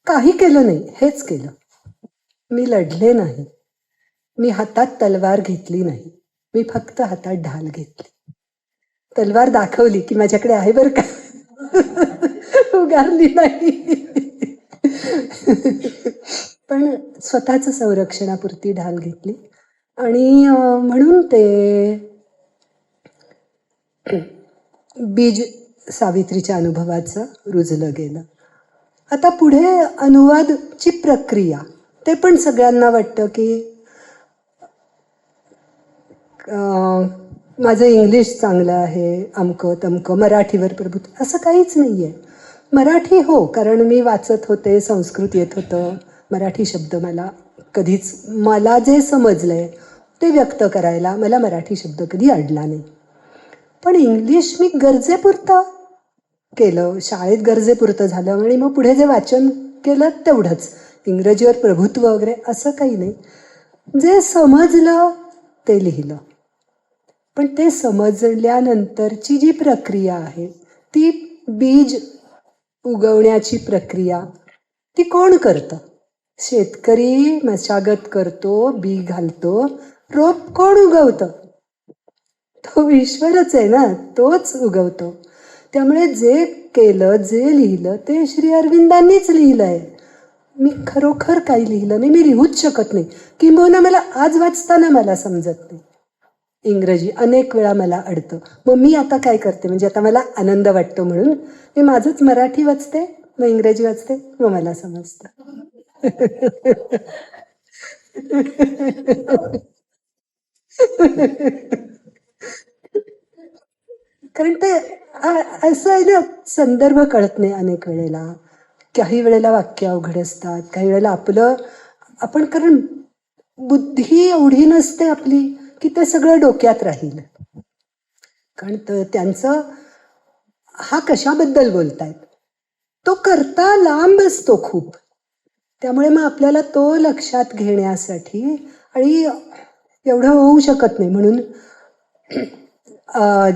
काही केलं नाही, हेच केलं. मी लढले नाही, मी हातात तलवार घेतली नाही, मी फक्त हातात ढाल घेतली. तलवार दाखवली की माझ्याकडे आहे बरं का, उगारली नाही. पण स्वतःच संरक्षणापुरती ढाल घेतली. आणि म्हणून ते बीज सावित्रीच्या अनुभवाचं रुजलं गेलं. आता पुढे अनुवादची प्रक्रिया, ते पण सगळ्यांना वाटतं की माझं इंग्लिश चांगलं आहे, अमकं तमकं, मराठीवर प्रभुत्व, असं काहीच नाही आहे. मराठी हो, कारण मी वाचत होते, संस्कृत येत होतं, मराठी शब्द मला जे समजलंय ते व्यक्त करायला मला मराठी शब्द कधी अडला नाही. पण इंग्लिश मी गरजेपुरतं केलं, शाळेत गरजेपुरतं झालं, आणि मग पुढे जे वाचन केलं तेवढंच. इंग्रजीवर प्रभुत्व वगैरे असं काही नाही. जे समजलं ते लिहिलं. पण ते समजल्यानंतरची जी प्रक्रिया आहे ती बीज उगवण्याची प्रक्रिया ती कोण करतं? शेतकरी मशागत करतो, बी घालतो, रोप कोण उगवतं? तो ईश्वरच आहे ना, तोच उगवतो. त्यामुळे जे केलं, जे लिहिलं ते श्री अरविंदांनीच लिहिलंय. मी खरोखर काही लिहिलं नाही, मी लिहूच शकत नाही. किंबहुना मला आज वाचताना मला समजत नाही इंग्रजी, अनेक वेळा मला अडतं. मग मी आता काय करते, म्हणजे आता मला आनंद वाटतो म्हणून मी माझंच मराठी वाचते, मग इंग्रजी वाचते, मग मला समजतं. कारण ते असं आहे ना, संदर्भ कळत नाही अनेक वेळेला. काही वेळेला वाक्य अवघड असतात, काही वेळेला आपण कारण बुद्धी एवढी नसते आपली की ते सगळं डोक्यात राहील. कारण त्यांचं हा कशाबद्दल बोलतायत, तो करता लांब असतो खूप. त्यामुळे मग आपल्याला तो लक्षात घेण्यासाठी आणि एवढं होऊ शकत नाही. म्हणून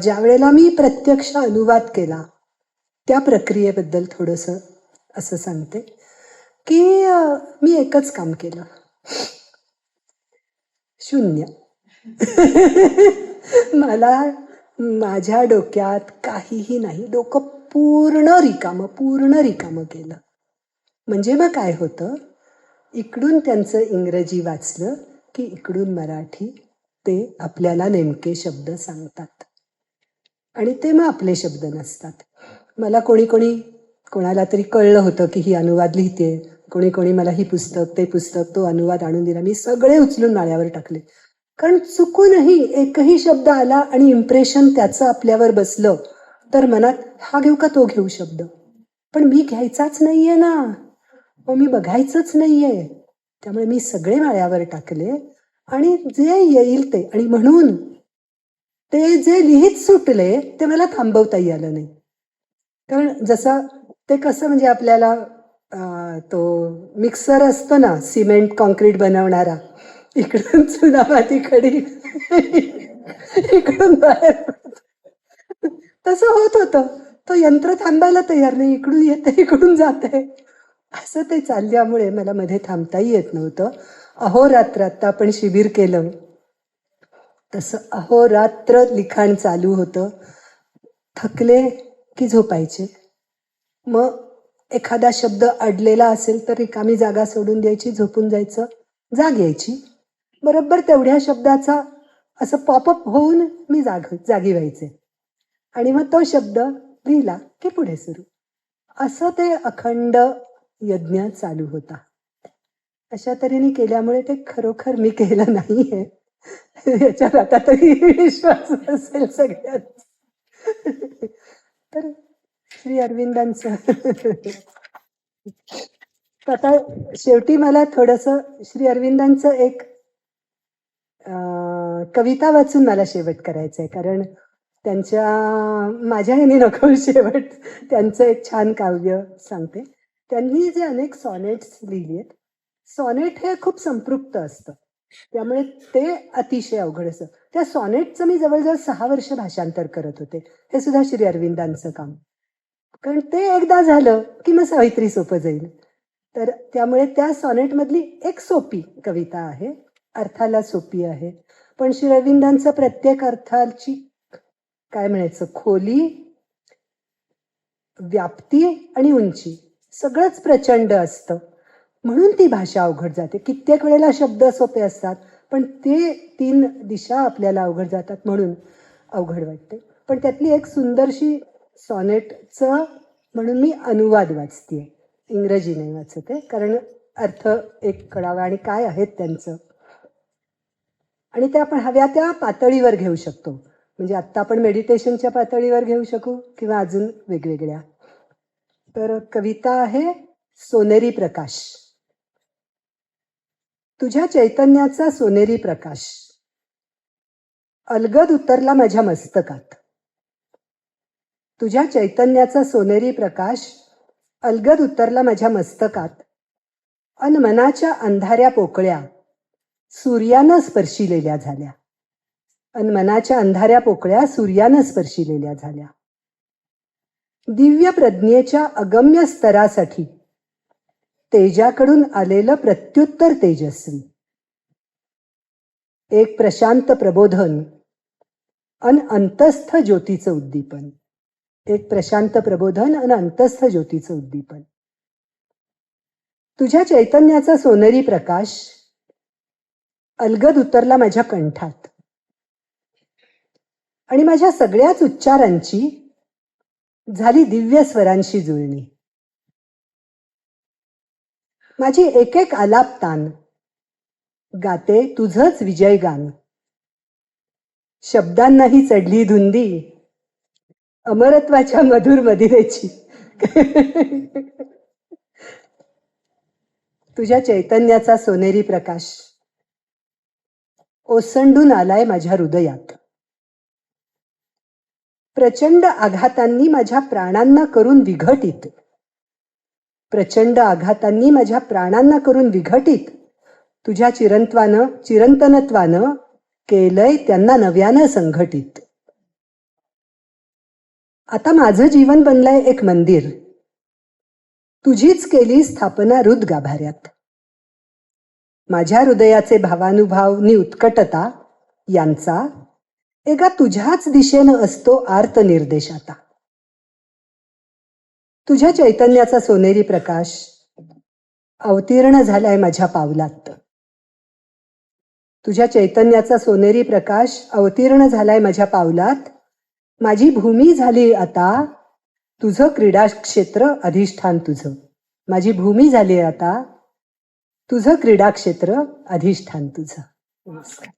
ज्या वेळेला मी प्रत्यक्ष अनुवाद केला त्या प्रक्रियेबद्दल थोडंसं असं सांगते की मी एकच काम केलं, शून्य. मला माझ्या डोक्यात काहीही नाही, डोकं पूर्ण रिकामं केलं. म्हणजे मग काय होतं, इकडून त्यांचं इंग्रजी वाचलं की इकडून मराठी ते आपल्याला नेमके शब्द सांगतात आणि ते मग आपले शब्द नसतात. मला कोणाला तरी कळलं होतं की ही अनुवाद लिहिते, कोणी मला ही पुस्तक ते पुस्तक तो अनुवाद आणून दिला. मी सगळे उचलून माळ्यावर टाकले, कारण चुकूनही एकही शब्द आला आणि इम्प्रेशन त्याचं आपल्यावर बसलं तर मनात हा घेऊ का तो घेऊ शब्द, पण मी घ्यायचाच नाहीये ना, मग मी बघायचंच नाहीये. त्यामुळे मी सगळे माळ्यावर टाकले आणि जे येईल ते. आणि म्हणून ते जे लिहित सुटले ते मला थांबवताही आलं नाही. कारण जसं ते कसं, म्हणजे आपल्याला तो मिक्सर असतो ना, सिमेंट कॉन्क्रीट बनवणारा, इकडून चुनामाती खडी इकडून बाहेर, तसं होत होतं. तो यंत्र थांबायला तयार नाही, इकडून येते इकडून जाते, असं ते चालल्यामुळे मला मध्ये थांबताही येत नव्हतं. अहोरात्र आता आपण शिबिर केलं तसं अहोरात्र लिखाण चालू होतं. थकले की झोपायचे, मग एखादा शब्द अडलेला असेल तर रिकामी जागा सोडून द्यायची, झोपून जायचं, जाग यायची, बरोबर तेवढ्या शब्दाचा असं पॉपअप होऊन मी जागी व्हायचे आणि मग तो शब्द लिहिला की पुढे सुरू. असं ते अखंड यज्ञ चालू होता. अशा तऱ्हेने केल्यामुळे ते खरोखर मी केलं नाहीये याच्यात आता तरी विश्वास असेल सगळ्यात. तर श्री अरविंदांचं आता शेवटी मला थोडंसं श्री अरविंदांचं एक कविता वाचून मला शेवट करायचं आहे, कारण त्यांच्या माझ्या ह्याने नको शेवट, त्यांचं एक छान काव्य सांगते. त्यांनी जे अनेक सॉनेट्स लिहिली आहेत, सॉनेट हे खूप संपृक्त असतं, त्यामुळे ते अतिशय अवघड असतं. त्या सॉनेटचं मी जवळजवळ 6 वर्ष भाषांतर करत होते. हे सुद्धा श्री अरविंदांचं काम, कारण ते एकदा झालं की मग सावित्री सोपं जाईल. तर त्यामुळे त्या सॉनेटमधली एक सोपी कविता आहे, अर्थाला सोपी आहे, पण श्री अरविंदांचं प्रत्येक अर्थाची काय म्हणायचं, खोली, व्याप्ती आणि उंची सगळंच प्रचंड असतं. म्हणून ती भाषा अवघड जाते. कित्येक वेळेला शब्द सोपे असतात, पण ते 3 दिशा आपल्याला अवघड जातात म्हणून अवघड वाटते. पण त्यातली एक सुंदरशी सॉनेटचं म्हणून मी अनुवाद वाचतेय, इंग्रजी नाही वाचत आहे, कारण अर्थ एक कळावा आणि काय आहेत त्यांचं, आणि ते आपण हव्या त्या पातळीवर घेऊ शकतो. म्हणजे आत्ता आपण मेडिटेशनच्या पातळीवर घेऊ शकू किंवा अजून वेगवेगळ्या. तर कविता आहे सोनेरी प्रकाश. तुझ्या चैतन्याचा सोनेरी प्रकाश अलगद उतरला माझ्या मस्तकात. तुझ्या चैतन्याचा सोनेरी प्रकाश अलगद उतरला माझ्या मस्तकात, अन मनाच्या अंधाऱ्या पोकळ्या सूर्यानं स्पर्शिलेल्या झाल्या. अन मनाच्या अंधाऱ्या पोकळ्या सूर्यानं स्पर्शिलेल्या झाल्या. दिव्य प्रज्ञेच्या अगम्य स्तरासाठी तेजाकडून आलेलं प्रत्युत्तर तेजस्वी, एक प्रशांत प्रबोधन अन अंतस्थ ज्योतीचं उद्दीपन, एक प्रशांत प्रबोधन अन अंतस्थ ज्योतीचं उद्दीपन. तुझ्या चैतन्याचा सोनेरी प्रकाश अलगद उतरला माझ्या कंठात आणि माझ्या सगळ्याच उच्चारांची झाली दिव्य स्वरांशी जुळणी. माझी एक एक आलाप तान गाते तुझंच विजयगान. शब्दांनाही चढली धुंदी अमरत्वाच्या मधुर मदिरेची. तुझ्या चैतन्याचा सोनेरी प्रकाश ओसंडून आलाय माझ्या हृदयात. प्रचंड आघातांनी माझ्या प्राणांना करून विघटित, प्रचंड आघातांनी माझ्या प्राणांना करून विघटित तुझ्या चिरंतनत्वानं केलंय त्यांना नव्यानं संघटित. आता माझं जीवन बनलंय एक मंदिर, तुझीच केली स्थापना हृद गाभाऱ्यात. माझ्या हृदयाचे भावानुभाव नि उत्कटता यांचा एका तुझ्याच दिशेनं असतो आर्त निर्देश. आता तुझ्या चैतन्याचा सोनेरी प्रकाश अवतीर्ण झालाय माझ्या पावलात. तुझ्या चैतन्याचा सोनेरी प्रकाश अवतीर्ण झालाय माझ्या पावलात. माझी भूमी झाली आता तुझं क्रीडा क्षेत्र अधिष्ठान तुझं. माझी भूमी झाली आता तुझं क्रीडा क्षेत्र अधिष्ठान तुझं. नमस्कार.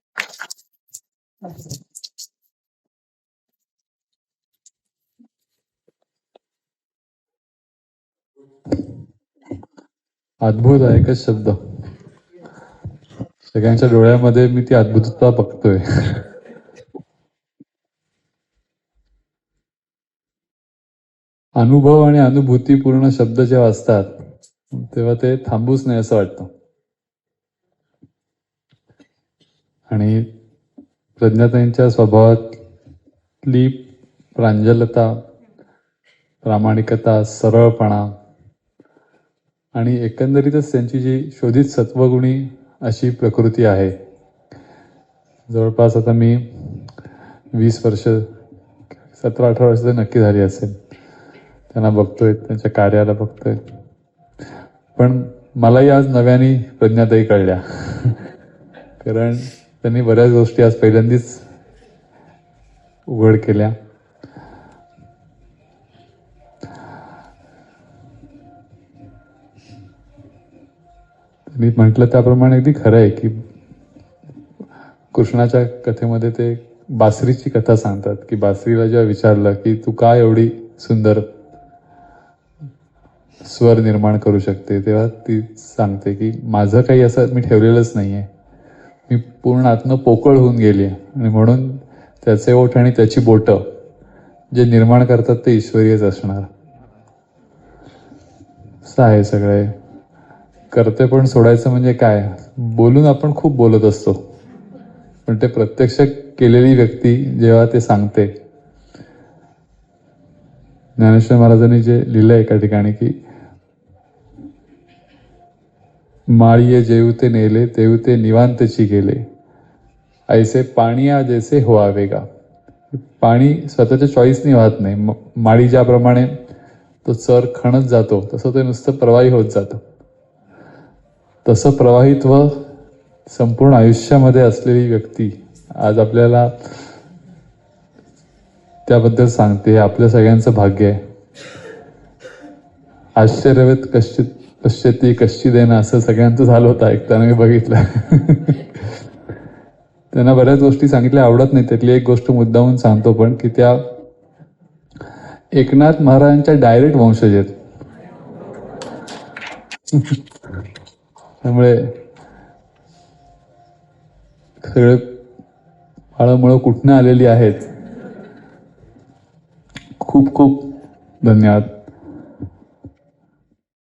अद्भुत आहे एकच शब्द. सगळ्यांच्या डोळ्यामध्ये मी ती अद्भुतता बघतोय. अनुभव आणि अनुभूतीपूर्ण शब्द जेव्हा असतात तेव्हा ते थांबूच नाही असं वाटतं. आणि प्रज्ञाताईंच्या स्वभावातली प्रांजलता, प्रामाणिकता, सरळपणा आणि एकंदरीतच त्यांची जी शोधित सत्वगुणी अशी प्रकृती आहे. जवळपास आता मी 20 वर्ष, 17-18 वर्ष तर नक्की झाली असेल त्यांना बघतोय, त्यांच्या कार्याला बघतोय. पण मलाही आज नव्याने प्रज्ञाताई कळल्या. कारण त्यांनी बऱ्याच गोष्टी आज पहिल्यांदाच उघड केल्या. मी म्हटलं त्याप्रमाणे अगदी खरं आहे की कृष्णाच्या कथेमध्ये ते बासरीची कथा सांगतात की बासरीला जेव्हा विचारलं की तू का एवढी सुंदर स्वर निर्माण करू शकते, तेव्हा ती सांगते की माझं काही असं मी ठेवलेलंच नाहीये, मी पूर्ण आतनं पोकळ होऊन गेली आणि म्हणून त्याचे ओठ आणि त्याची बोटं जे निर्माण करतात ते ईश्वरीयच असणार. असं आहे सगळे. करते पण सोडायचं म्हणजे काय, बोलून आपण खूप बोलत असतो, पण ते प्रत्यक्ष केलेली व्यक्ती जेव्हा ते सांगते. ज्ञानेश्वर महाराजांनी जे लिहिलंय एका ठिकाणी की माळिये जेवते नेले तेवते निवांतची गेले, ऐसे पाणिया जैसे व्हावेगा. पाणी स्वतःच्या चॉईसनी वाहत नाही. माळी ज्याप्रमाणे तो चर खणत जातो तसं ते नुसतं प्रवाही होत जातं. तसं प्रवाहित्व संपूर्ण आयुष्यामध्ये असलेली व्यक्ती आज आपल्याला त्याबद्दल सांगते. आपल्या सगळ्यांचं भाग्य आहे. आश्चर्यवत कश्चिती कश्चिदेन असं सगळ्यांचं झालं होतं ऐकताना मी बघितलं. त्यांना बऱ्याच गोष्टी सांगितल्या आवडत नाही, त्यातली एक गोष्ट मुद्दामून सांगतो पण की त्या एकनाथ महाराजांच्या डायरेक्ट वंशज आहेत. त्यामुळे सगळे फळमुळं कुठनं आलेली आहेत. खूप खूप धन्यवाद.